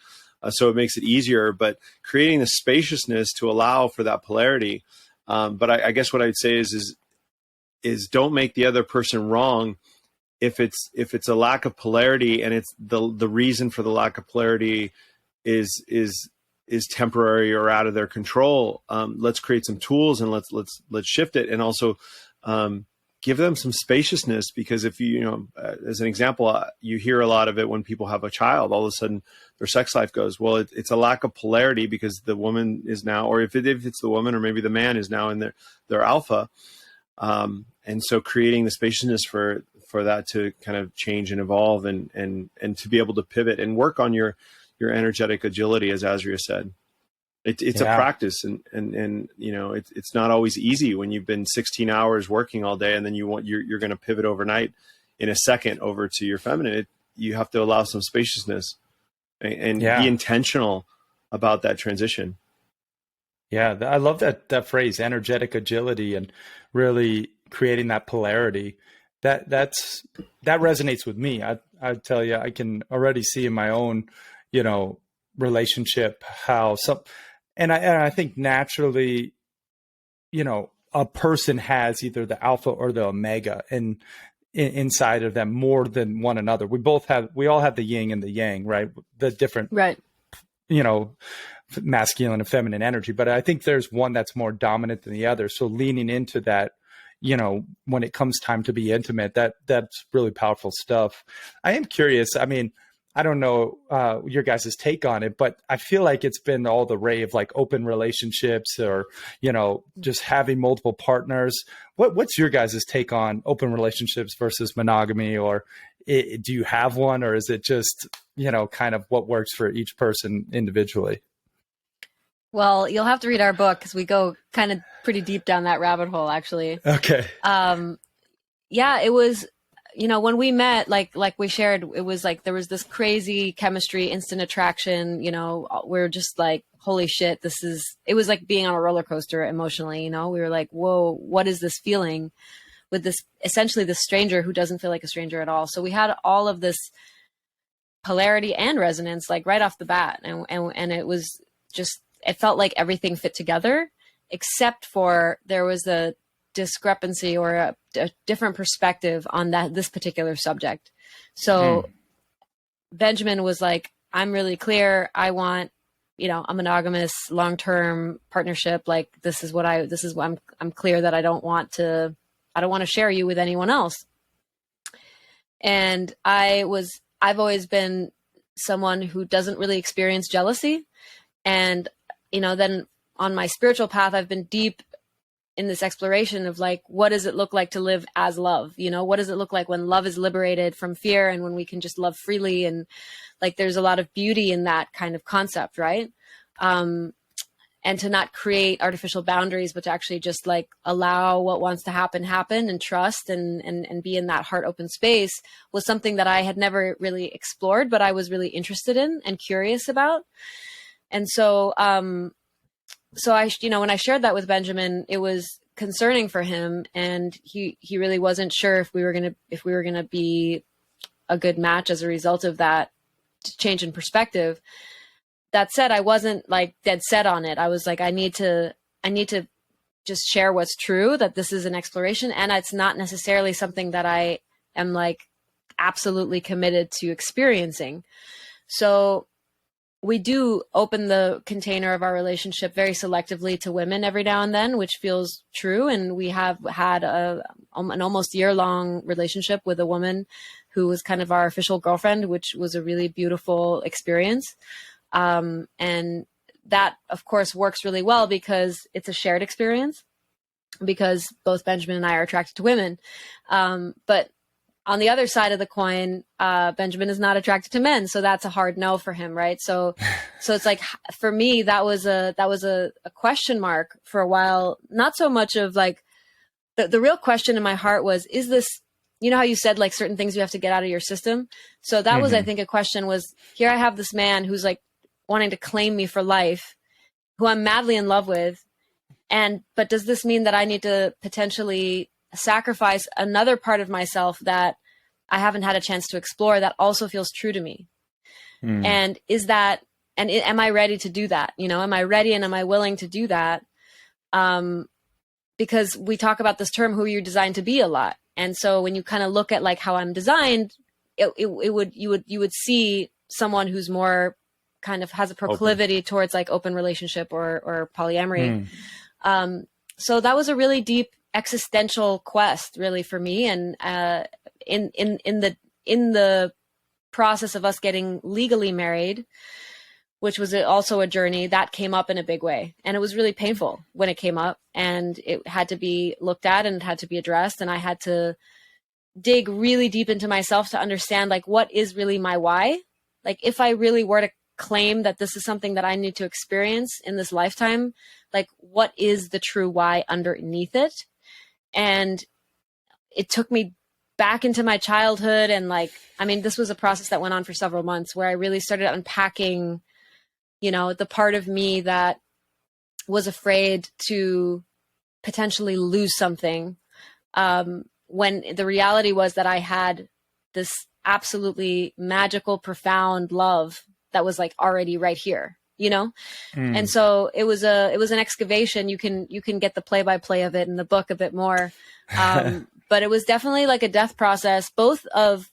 Speaker 2: So it makes it easier, but creating the spaciousness to allow for that polarity. But I guess what I'd say is don't make the other person wrong. If it's a lack of polarity, and it's the reason for the lack of polarity is temporary or out of their control, let's create some tools and let's shift it. And also give them some spaciousness, because if as an example, you hear a lot of it when people have a child, all of a sudden their sex life goes, well, it's a lack of polarity because the woman is now, or if it's the woman or maybe the man is now in their alpha. And so creating the spaciousness for that to kind of change and evolve and to be able to pivot and work on your energetic agility, as Azrya said. It's a practice, and it's not always easy when you've been 16 hours working all day and then you're going to pivot overnight in a second over to your feminine. You have to allow some spaciousness and be intentional about that transition.
Speaker 1: Yeah, I love that phrase, energetic agility, and really creating that polarity. That resonates with me. I tell you, I can already see in my own, relationship how and I think naturally, a person has either the alpha or the omega inside of them more than one another. We all have the yin and the yang, right? The different,
Speaker 3: right.
Speaker 1: Masculine and feminine energy, but I think there's one that's more dominant than the other. So leaning into that, when it comes time to be intimate, that's really powerful stuff. I am curious. I mean, I don't know your guys' take on it, but I feel like it's been all the rave of like open relationships or, just having multiple partners. What's your guys' take on open relationships versus monogamy? Or do you have one, or is it just, kind of what works for each person individually?
Speaker 3: Well, you'll have to read our book because we go kind of pretty deep down that rabbit hole, actually.
Speaker 1: Okay.
Speaker 3: It was, when we met, like we shared, it was like there was this crazy chemistry, instant attraction. We're just like, holy shit, it was like being on a roller coaster emotionally. We were like, whoa, what is this feeling with this, essentially this stranger who doesn't feel like a stranger at all. So we had all of this polarity and resonance, like right off the bat. And it was it felt like everything fit together, except for there was a discrepancy or a different perspective on this particular subject. So Benjamin was like, I'm really clear. I want, a monogamous long-term partnership. Like, this is what I'm clear that I don't want to share you with anyone else. And I've always been someone who doesn't really experience jealousy. And, then on my spiritual path, I've been deep in this exploration of like, what does it look like to live as love? What does it look like when love is liberated from fear and when we can just love freely? And like, there's a lot of beauty in that kind of concept, right? And to not create artificial boundaries, but to actually just like allow what wants to happen and trust and be in that heart open space was something that I had never really explored, but I was really interested in and curious about. And so, so I, when I shared that with Benjamin, it was concerning for him, and he really wasn't sure if we were going to be a good match as a result of that change in perspective. That said, I wasn't like dead set on it. I was like, I need to just share what's true, that this is an exploration, and it's not necessarily something that I am like absolutely committed to experiencing. So we do open the container of our relationship very selectively to women every now and then, which feels true. And we have had an almost year-long relationship with a woman who was kind of our official girlfriend, which was a really beautiful experience. And that, of course, works really well because it's a shared experience, because both Benjamin and I are attracted to women. But on the other side of the coin, Benjamin is not attracted to men. So that's a hard no for him. Right. So it's like, for me, that was a question mark for a while. Not so much of like, the real question in my heart was, is this, how you said like certain things you have to get out of your system. So that was, I think, a question was, here I have this man who's like wanting to claim me for life, who I'm madly in love with. But does this mean that I need to potentially sacrifice another part of myself that I haven't had a chance to explore that also feels true to me? And am I ready to do that? Am I ready and am I willing to do that? Because we talk about this term, who you're designed to be, a lot. And so when you kind of look at like how I'm designed, you would see someone who's more kind of has a proclivity towards like open relationship or polyamory. So that was a really deep existential quest, really, for me. And in the process of us getting legally married, which was also a journey, that came up in a big way. And it was really painful when it came up, and it had to be looked at and it had to be addressed. And I had to dig really deep into myself to understand like, what is really my why? Like, if I really were to claim that this is something that I need to experience in this lifetime, like, what is the true why underneath it? And it took me back into my childhood. And like, this was a process that went on for several months, where I really started unpacking, the part of me that was afraid to potentially lose something, when the reality was that I had this absolutely magical, profound love that was like already right here, And so it was an excavation. You can get the play-by-play of it in the book a bit more. But it was definitely like a death process, both of,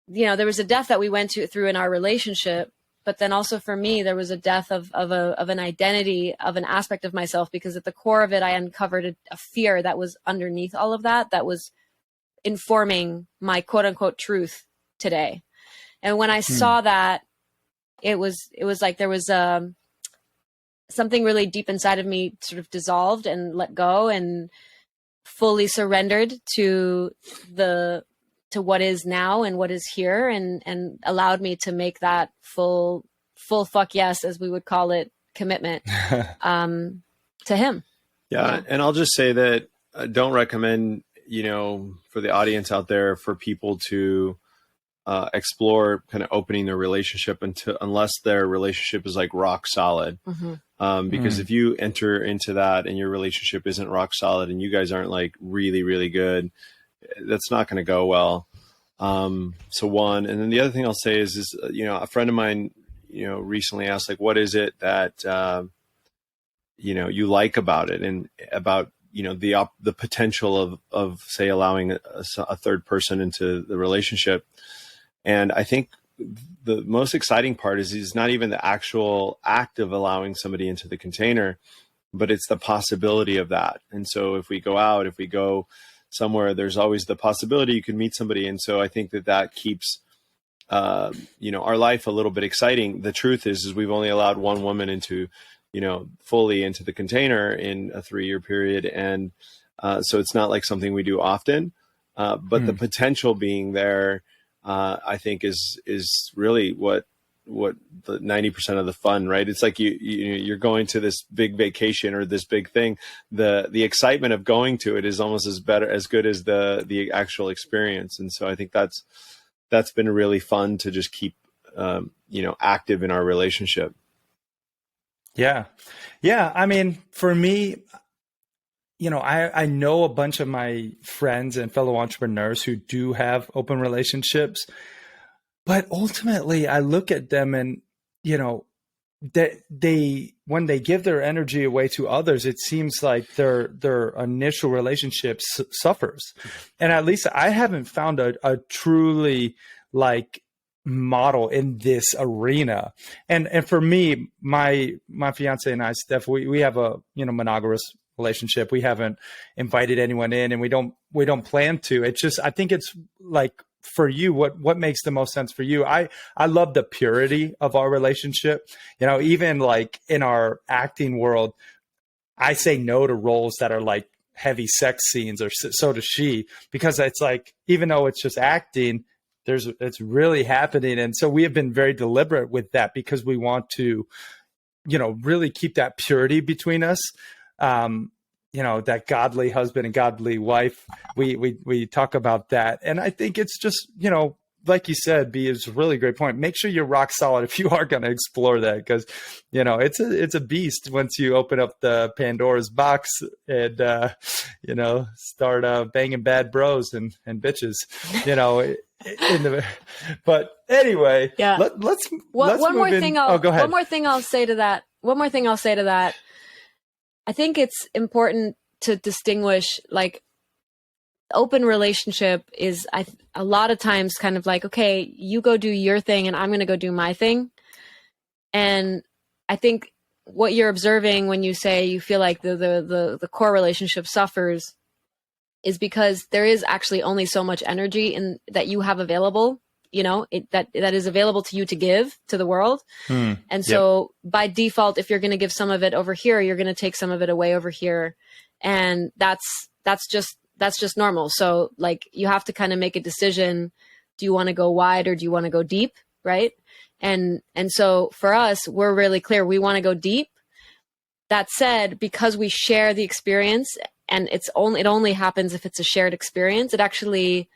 Speaker 3: there was a death that we went through in our relationship, but then also for me, there was a death of an identity, of an aspect of myself, because at the core of it, I uncovered a fear that was underneath all of that was informing my quote unquote truth today. And when I saw that, it was like there was something really deep inside of me sort of dissolved and let go and fully surrendered to what is now and what is here, and allowed me to make that full fuck yes, as we would call it, commitment to him.
Speaker 2: Yeah. And I'll just say that I don't recommend, for the audience out there, for people to explore kind of opening their relationship unless their relationship is like rock solid. Because if you enter into that and your relationship isn't rock solid and you guys aren't like really, really good, that's not going to go well. So one, and then the other thing I'll say is, a friend of mine, recently asked, like, what is it that, you like about it, and about, the potential of say allowing a third person into the relationship. And I think the most exciting part is not even the actual act of allowing somebody into the container, but it's the possibility of that. And so if we go somewhere, there's always the possibility you can meet somebody. And so I think that keeps, our life a little bit exciting. The truth is we've only allowed one woman into, fully into the container in a 3-year period. And so it's not like something we do often, but the potential being there, I think is really what the 90% of the fun, right? It's like you're going to this big vacation or this big thing. The excitement of going to it is almost as good as the actual experience. And so I think that's been really fun to just keep, active in our relationship.
Speaker 1: Yeah. Yeah. I mean, for me, I know a bunch of my friends and fellow entrepreneurs who do have open relationships, but ultimately I look at them and, that when they give their energy away to others, it seems like their initial relationship suffers. And at least I haven't found a truly like model in this arena. And for me, my fiance and I, Steph, we have a, monogamous relationship. We haven't invited anyone in, and we don't plan to. It's just, I think it's like, for you, what makes the most sense for you? I love the purity of our relationship. Even like in our acting world, I say no to roles that are like heavy sex scenes, or so does she, because it's like, even though it's just acting, it's really happening. And so we have been very deliberate with that, because we want to, really keep that purity between us. That godly husband and godly wife, we talk about that. And I think it's just, like you said, B, is a really great point. Make sure you're rock solid if you are going to explore that, because, it's a beast once you open up the Pandora's box and, start banging bad bros and bitches, but anyway,
Speaker 3: yeah.
Speaker 1: Let's
Speaker 3: one more thing.
Speaker 1: Go ahead.
Speaker 3: One more thing I'll say to that. I think it's important to distinguish, like, open relationship is a lot of times kind of like, okay, you go do your thing and I'm going to go do my thing. And I think what you're observing when you say you feel like the core relationship suffers is because there is actually only so much energy that you have available, that is available to you to give to the world. And so by default, if you're going to give some of it over here, you're going to take some of it away over here. And that's just normal. So like, you have to kind of make a decision. Do you want to go wide or do you want to go deep? Right. And so for us, we're really clear. We want to go deep. That said, because we share the experience, and it only happens if it's a shared experience, it actually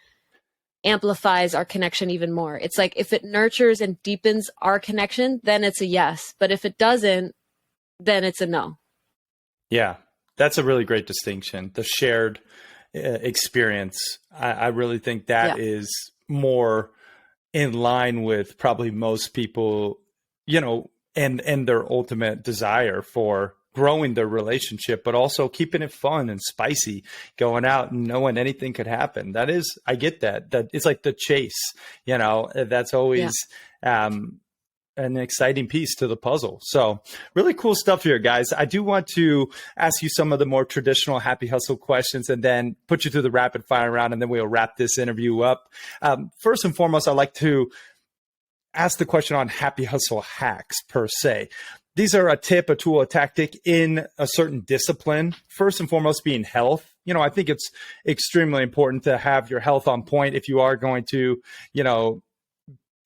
Speaker 3: amplifies our connection even more. It's like, if it nurtures and deepens our connection, then it's a yes. But if it doesn't, then it's a no.
Speaker 1: Yeah, that's a really great distinction. The shared experience. I really think that is more in line with probably most people, and their ultimate desire for growing their relationship, but also keeping it fun and spicy, going out and knowing anything could happen. I get that it's like the chase, that's always, an exciting piece to the puzzle. So really cool stuff here, guys. I do want to ask you some of the more traditional happy hustle questions, and then put you through the rapid fire round, and then we'll wrap this interview up. First and foremost, I'd like to ask the question on happy hustle hacks per se. These are a tip, a tool, a tactic in a certain discipline. First and foremost being health. I think it's extremely important to have your health on point if you are going to,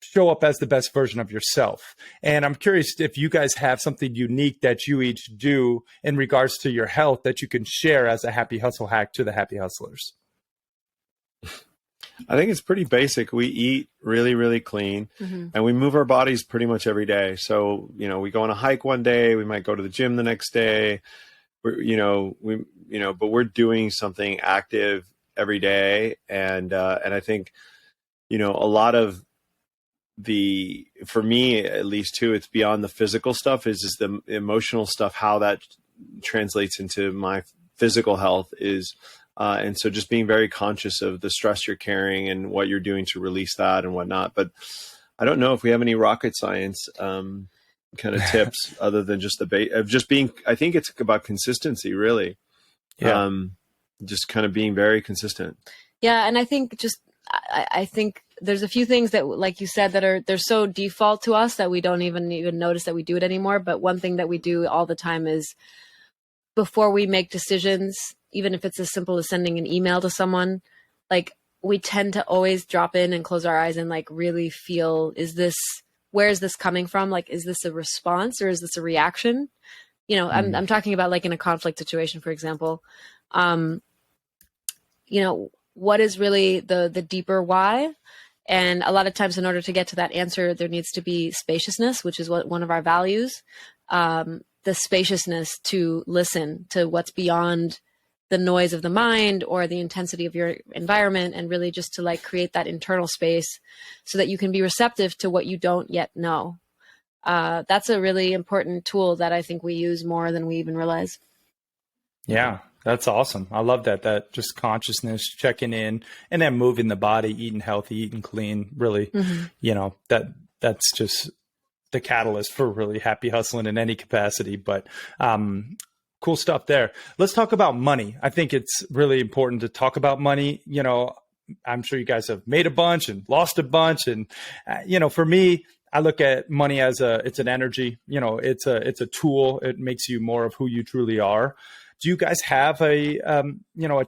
Speaker 1: show up as the best version of yourself. And I'm curious if you guys have something unique that you each do in regards to your health that you can share as a happy hustle hack to the happy hustlers.
Speaker 2: I think it's pretty basic. We eat really, really clean, and we move our bodies pretty much every day. So, we go on a hike one day, we might go to the gym the next day, but we're doing something active every day. And I think, a lot of for me at least too, it's beyond the physical stuff, is the emotional stuff, how that translates into my physical health is, and so just being very conscious of the stress you're carrying and what you're doing to release that and whatnot. But I don't know if we have any rocket science kind of tips other than just of just being, I think it's about consistency, really. Yeah. Just kind of being very consistent.
Speaker 3: Yeah. And I think I think there's a few things that, like you said, they're so default to us that we don't even notice that we do it anymore. But one thing that we do all the time is, before we make decisions, even if it's as simple as sending an email to someone, like, we tend to always drop in and close our eyes and like really feel, where is this coming from? Like, is this a response or is this a reaction? You know, I'm talking about like in a conflict situation, for example, you know, what is really the deeper why? And a lot of times in order to get to that answer, there needs to be spaciousness, which is one of our values. The spaciousness to listen to what's beyond the noise of the mind or the intensity of your environment, and really just to like create that internal space so that you can be receptive to what you don't yet know. That's a really important tool that I think we use more than we even realize.
Speaker 1: Yeah, that's awesome. I love that just consciousness, checking in, and then moving the body, eating healthy, eating clean, really, you know, that's just the catalyst for really happy hustling in any capacity. But cool stuff there. Let's talk about money. I think it's really important to talk about money. You know, I'm sure you guys have made a bunch and lost a bunch. And, you know, for me, I look at money as it's an energy, you know, it's a tool. It makes you more of who you truly are. Do you guys have a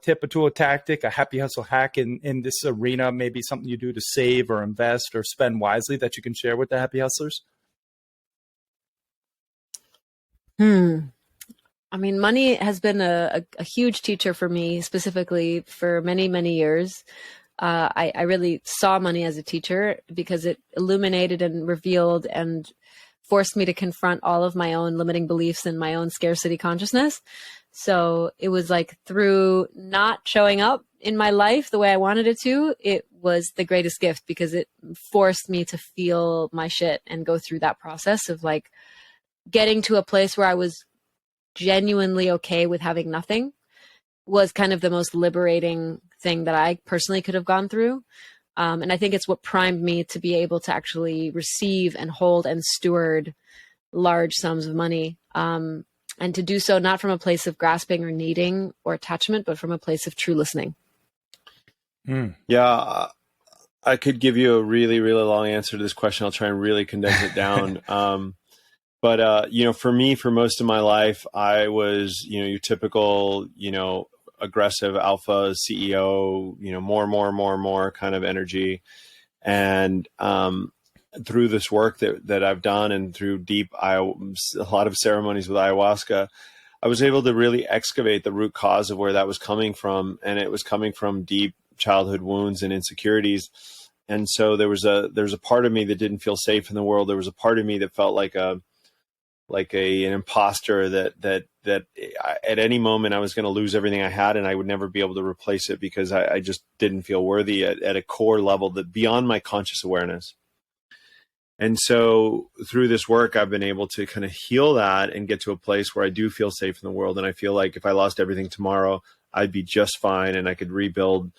Speaker 1: tip, a tool, a tactic, a happy hustle hack in this arena? Maybe something you do to save or invest or spend wisely that you can share with the happy hustlers?
Speaker 3: I mean, money has been a huge teacher for me, specifically for many, many years. I really saw money as a teacher because it illuminated and revealed and forced me to confront all of my own limiting beliefs and my own scarcity consciousness. So it was like, through not showing up in my life the way I wanted it to, it was the greatest gift, because it forced me to feel my shit and go through that process of like getting to a place where I was genuinely okay with having nothing. Was kind of the most liberating thing that I personally could have gone through. And I think it's what primed me to be able to actually receive and hold and steward large sums of money. And to do so not from a place of grasping or needing or attachment, but from a place of true listening.
Speaker 2: Yeah, I could give you a really, really long answer to this question. I'll try and really condense it down. But you know, for me, for most of my life, I was, you know, your typical, you know, aggressive alpha CEO, you know, more kind of energy. And through this work that I've done, and through a lot of ceremonies with ayahuasca, I was able to really excavate the root cause of where that was coming from. And it was coming from deep childhood wounds and insecurities. And so there was a part of me that didn't feel safe in the world. There was a part of me that felt like an imposter, that at any moment I was going to lose everything I had and I would never be able to replace it, because I just didn't feel worthy at a core level, that beyond my conscious awareness. And so through this work, I've been able to kind of heal that and get to a place where I do feel safe in the world. And I feel like if I lost everything tomorrow, I'd be just fine and I could rebuild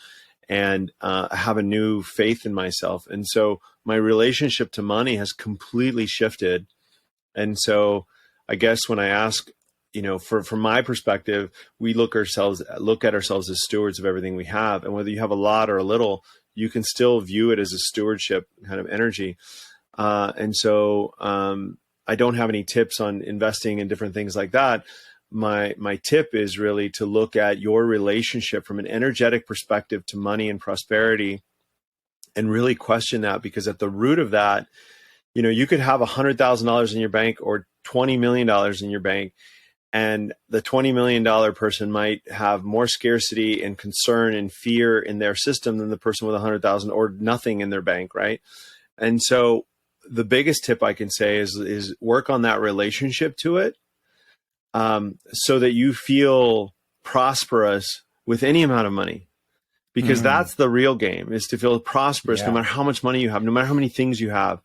Speaker 2: and have a new faith in myself. And so my relationship to money has completely shifted. And so I guess when I ask, you know, from my perspective, we look at ourselves as stewards of everything we have. And whether you have a lot or a little, you can still view it as a stewardship kind of energy. And so I don't have any tips on investing and different things like that. My tip is really to look at your relationship from an energetic perspective to money and prosperity, and really question that, because at the root of that, you know, you could have $100,000 in your bank or $20 million in your bank, and the $20 million person might have more scarcity and concern and fear in their system than the person with 100,000 or nothing in their bank, right? And so the biggest tip I can say is work on that relationship to it, so that you feel prosperous with any amount of money. because that's the real game, is to feel prosperous no matter how much money you have, no matter how many things you have.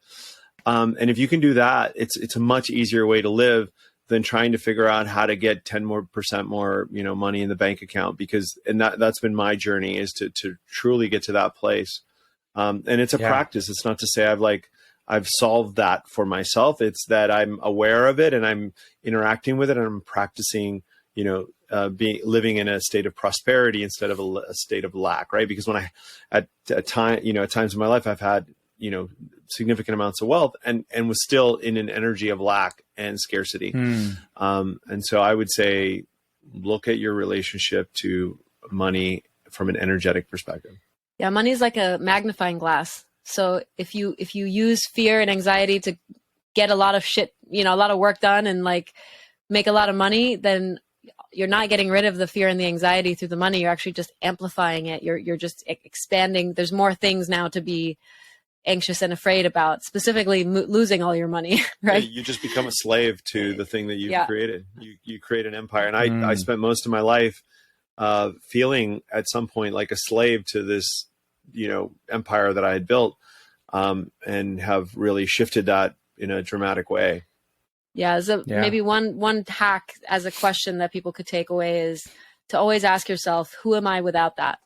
Speaker 2: And if you can do that, it's a much easier way to live than trying to figure out how to get 10% more, money in the bank account, and that's been my journey, is to truly get to that place. And it's a practice. It's not to say I've solved that for myself. It's that I'm aware of it and I'm interacting with it and I'm practicing, living in a state of prosperity instead of a state of lack, right? Because when at times in my life, I've had, significant amounts of wealth and was still in an energy of lack and scarcity. And so I would say, look at your relationship to money from an energetic perspective.
Speaker 3: Yeah. Money is like a magnifying glass. So if you use fear and anxiety to get a lot of shit, a lot of work done and make a lot of money, then you're not getting rid of the fear and the anxiety through the money. You're actually just amplifying it. You're just expanding. There's more things now to be anxious and afraid about, specifically losing all your money, right?
Speaker 2: You just become a slave to the thing that you've created. You create an empire. And I spent most of my life feeling at some point like a slave to this, empire that I had built, and have really shifted that in a dramatic way.
Speaker 3: Yeah. Maybe one hack as a question that people could take away is to always ask yourself, who am I without that?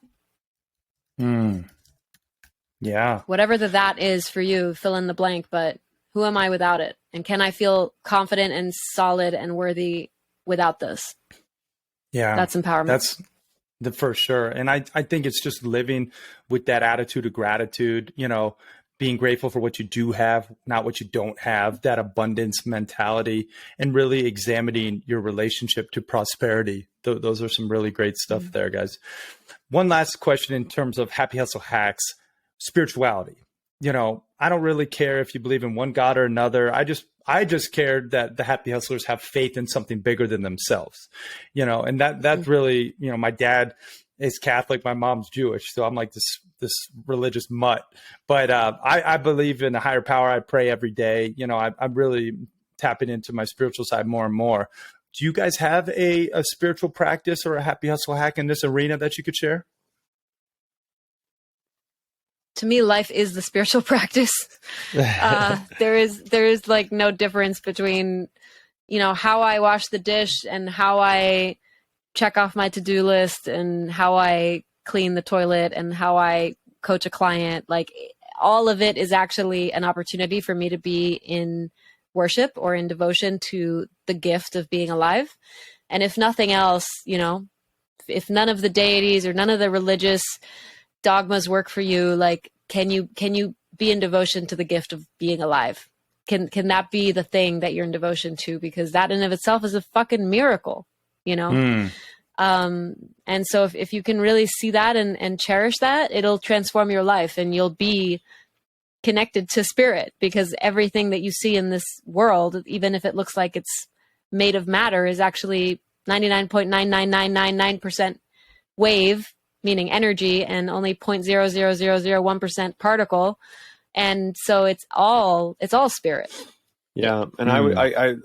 Speaker 1: Yeah.
Speaker 3: Whatever that is for you, fill in the blank, but who am I without it? And can I feel confident and solid and worthy without this?
Speaker 1: Yeah.
Speaker 3: That's empowerment.
Speaker 1: That's for sure. And I think it's just living with that attitude of gratitude, being grateful for what you do have, not what you don't have, that abundance mentality, and really examining your relationship to prosperity. Those are some really great stuff there, guys. One last question in terms of happy hustle hacks. Spirituality. I don't really care if you believe in one God or another. I just cared that the happy hustlers have faith in something bigger than themselves, and that's really, my dad is Catholic, my mom's Jewish. So I'm like this religious mutt, but I believe in a higher power. I pray every day. I'm really tapping into my spiritual side more and more. Do you guys have a spiritual practice or a happy hustle hack in this arena that you could share?
Speaker 3: To me, life is the spiritual practice. There is no difference between, how I wash the dish and how I check off my to-do list and how I clean the toilet and how I coach a client. All of it is actually an opportunity for me to be in worship or in devotion to the gift of being alive. And if nothing else, if none of the deities or none of the religious dogmas work for you, can you be in devotion to the gift of being alive? Can that be the thing that you're in devotion to? Because that in of itself is a fucking miracle, And so if you can really see that and cherish that, it'll transform your life and you'll be connected to spirit, because everything that you see in this world, even if it looks like it's made of matter, is actually 99.99999% wave, meaning energy, and only 0.00001% particle. And so it's all spirit.
Speaker 2: Yeah. And I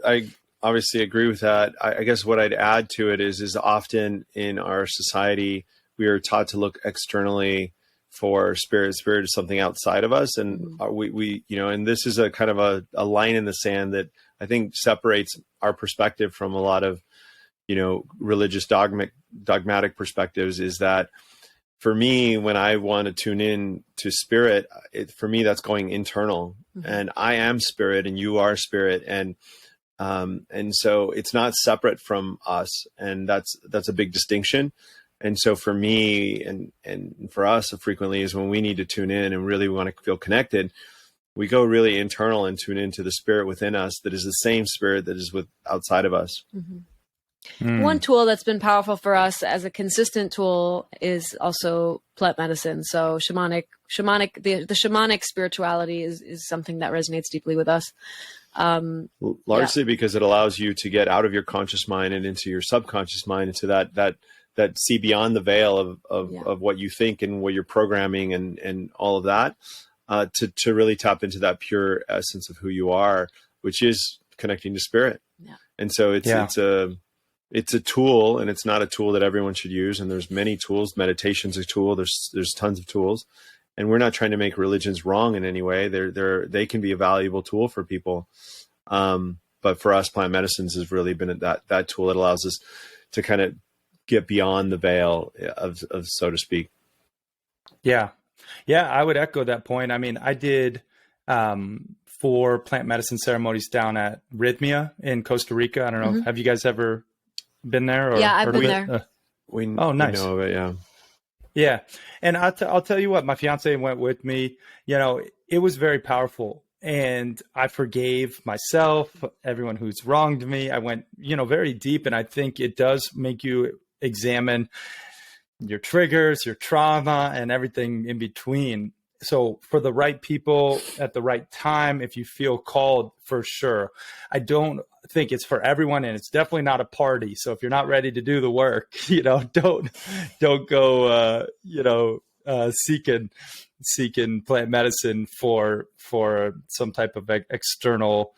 Speaker 2: obviously agree with that. I guess what I'd add to it is often in our society, we are taught to look externally for spirit. Spirit is something outside of us. And we and this is a kind of a line in the sand that I think separates our perspective from a lot of, religious dogmatic perspectives, is that for me, when I want to tune in to spirit, for me, that's going internal, and I am spirit and you are spirit. And so it's not separate from us. And that's a big distinction. And so for me and for us, frequently is when we need to tune in and really want to feel connected, we go really internal and tune into the spirit within us that is the same spirit that is outside of us.
Speaker 3: One tool that's been powerful for us as a consistent tool is also plant medicine. So the shamanic spirituality is something that resonates deeply with us.
Speaker 2: Largely because it allows you to get out of your conscious mind and into your subconscious mind, into that see beyond the veil of what you think and what you're programming and all of that, to really tap into that pure essence of who you are, which is connecting to spirit. Yeah. And so it's it's a tool, and it's not a tool that everyone should use. And there's many tools. Meditation's a tool. There's tons of tools, and we're not trying to make religions wrong in any way. They can be a valuable tool for people. But for us, plant medicines has really been that tool that allows us to kind of get beyond the veil of so to speak.
Speaker 1: Yeah. Yeah. I would echo that point. I mean, I did, 4 plant medicine ceremonies down at Rhythmia in Costa Rica. I don't know. Have you guys ever been there? Or
Speaker 3: yeah, I've been there.
Speaker 1: Oh, nice.
Speaker 2: We know of it, yeah.
Speaker 1: Yeah. And I'll tell you what, my fiance went with me. You know, it was very powerful. And I forgave myself, everyone who's wronged me. I went, very deep. And I think it does make you examine your triggers, your trauma, and everything in between. So for the right people at the right time, if you feel called, for sure. I don't think it's for everyone, and it's definitely not a party. So if you're not ready to do the work, don't go, seeking plant medicine for some type of external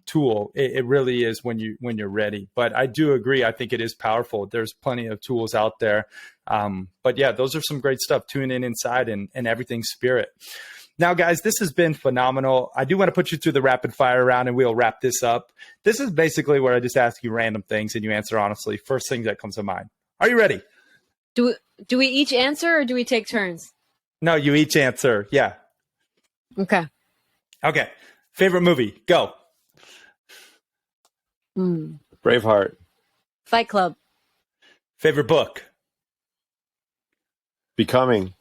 Speaker 1: tool. It really is when you're ready. But I do agree. I think it is powerful. There's plenty of tools out there. But yeah, those are some great stuff. Tune in inside and everything spirit. Now, guys, this has been phenomenal. I do want to put you through the rapid fire round, and we'll wrap this up. This is basically where I just ask you random things and you answer honestly. First thing that comes to mind. Are you ready?
Speaker 3: Do we each answer, or do we take turns?
Speaker 1: No, you each answer. Yeah.
Speaker 3: Okay.
Speaker 1: Favorite movie? Go.
Speaker 2: Braveheart.
Speaker 3: Fight Club.
Speaker 1: Favorite book?
Speaker 2: Becoming.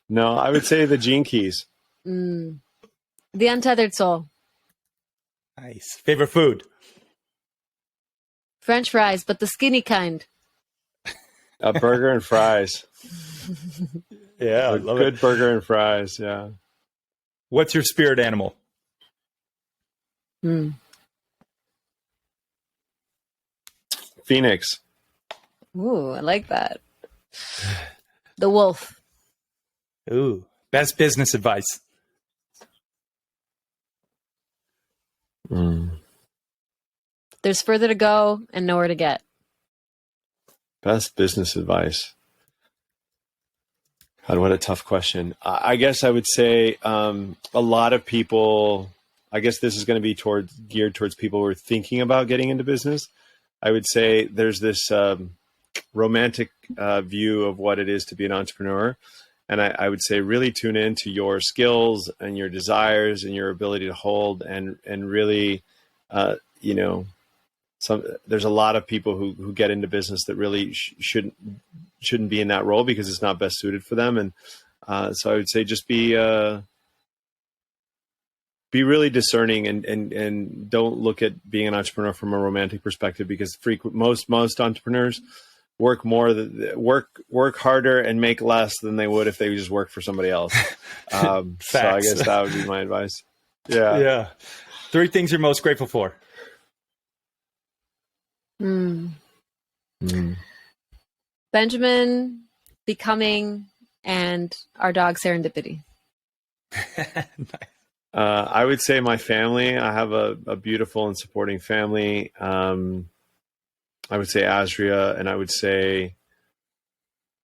Speaker 2: No, I would say The Gene Keys.
Speaker 3: The Untethered Soul.
Speaker 1: Nice. Favorite food?
Speaker 3: French fries, but the skinny kind.
Speaker 2: A burger and fries.
Speaker 1: Yeah,
Speaker 2: a good burger and fries. Yeah.
Speaker 1: What's your spirit animal?
Speaker 2: Phoenix.
Speaker 3: Ooh, I like that. The wolf.
Speaker 1: Ooh, best business advice.
Speaker 3: There's further to go and nowhere to get.
Speaker 2: Best business advice. God, what a tough question. I guess I would say a lot of people, I guess this is going to be geared towards people who are thinking about getting into business. I would say there's this romantic view of what it is to be an entrepreneur. And I would say really tune into your skills and your desires and your ability to hold and really, there's a lot of people who get into business that really shouldn't be in that role because it's not best suited for them. And so I would say just be really discerning and don't look at being an entrepreneur from a romantic perspective, because most entrepreneurs work harder and make less than they would if they just worked for somebody else. So I guess that would be my advice. Yeah.
Speaker 1: Yeah. 3 things you're most grateful for.
Speaker 3: Benjamin, Becoming, and our dog Serendipity.
Speaker 2: I would say my family. I have a beautiful and supporting family. I would say Azrya, and I would say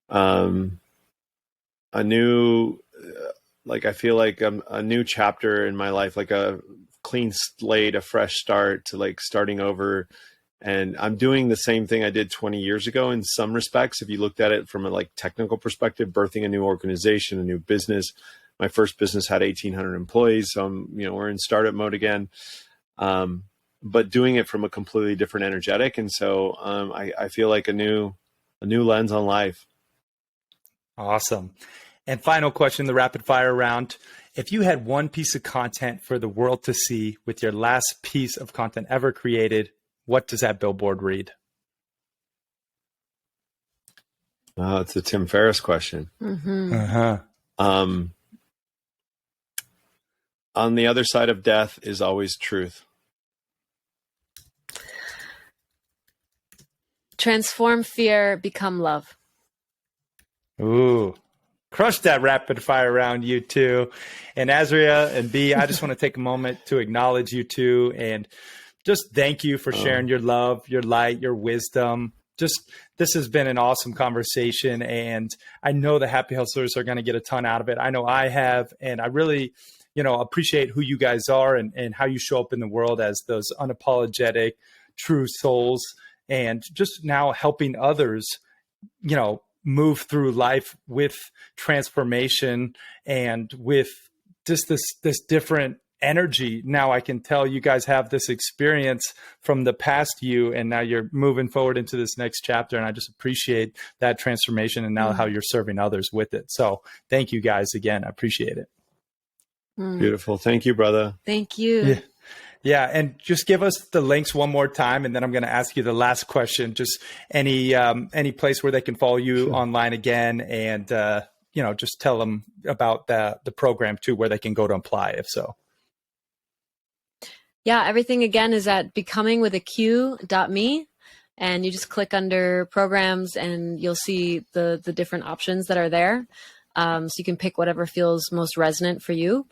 Speaker 2: a new, I feel like a new chapter in my life, like a clean slate, a fresh start to starting over. And I'm doing the same thing I did 20 years ago in some respects. If you looked at it from a technical perspective, birthing a new organization, a new business. My first business had 1,800 employees. So we're in startup mode again. But doing it from a completely different energetic. And so I feel like a new lens on life.
Speaker 1: Awesome. And final question, the rapid fire round. If you had one piece of content for the world to see with your last piece of content ever created, what does that billboard read?
Speaker 2: Oh, it's a Tim Ferriss question. On the other side of death is always truth.
Speaker 3: Transform fear, become love.
Speaker 1: Ooh, crush that rapid fire round, you two. And Azrya and B, I just want to take a moment to acknowledge you two and just thank you for sharing your love, your light, your wisdom. This has been an awesome conversation, and I know the Happy Hustlers are going to get a ton out of it. I know I have, and I really, appreciate who you guys are and how you show up in the world as those unapologetic, true souls, and just now helping others, move through life with transformation and with just this different energy. Now I can tell you guys have this experience from the past you, and now you're moving forward into this next chapter. And I just appreciate that transformation and now how you're serving others with it. So thank you guys again. I appreciate it.
Speaker 2: Beautiful. Thank you, brother.
Speaker 3: Thank you.
Speaker 1: Yeah. Yeah. And just give us the links one more time. And then I'm going to ask you the last question, just any place where they can follow you online again. And, just tell them about the program too, where they can go to apply if so.
Speaker 3: Yeah, everything again is at becomingwithaQ.me, and you just click under programs and you'll see the different options that are there. So you can pick whatever feels most resonant for you.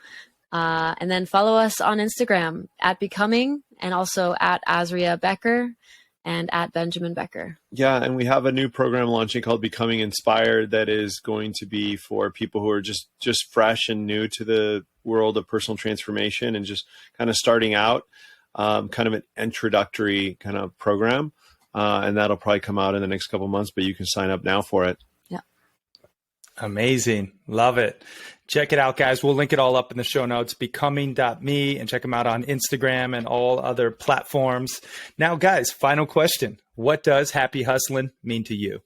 Speaker 3: And then follow us on Instagram at Becoming, and also at Azrya Bequer and at Benjamin Bequer.
Speaker 2: Yeah, and we have a new program launching called Becoming Inspired that is going to be for people who are just fresh and new to the world of personal transformation and just kind of starting out, kind of an introductory kind of program. And that'll probably come out in the next couple of months, but you can sign up now for it.
Speaker 3: Yeah.
Speaker 1: Amazing. Love it. Check it out, guys. We'll link it all up in the show notes, becoming.me, and check them out on Instagram and all other platforms. Now, guys, final question. What does happy hustling mean to you?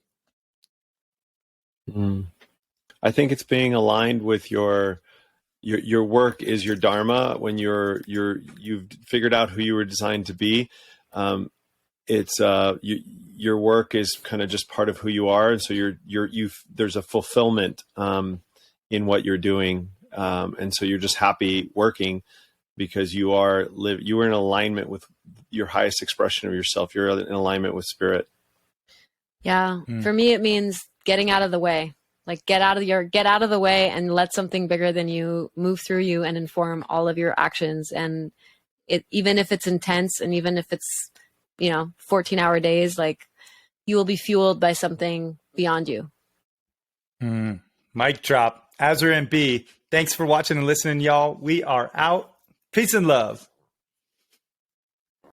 Speaker 2: I think it's being aligned with your work is your dharma. When you've figured out who you were designed to be. Your work is kind of just part of who you are. And so there's a fulfillment, in what you're doing. And so you're just happy working because you are in alignment with your highest expression of yourself. You're in alignment with spirit.
Speaker 3: Yeah. For me, it means getting out of the way. Like get out of the way and let something bigger than you move through you and inform all of your actions. And even if it's intense, and even if it's, 14-hour days, like you will be fueled by something beyond you.
Speaker 1: Mic drop. Azrya and B, thanks for watching and listening, y'all. We are out. Peace and love.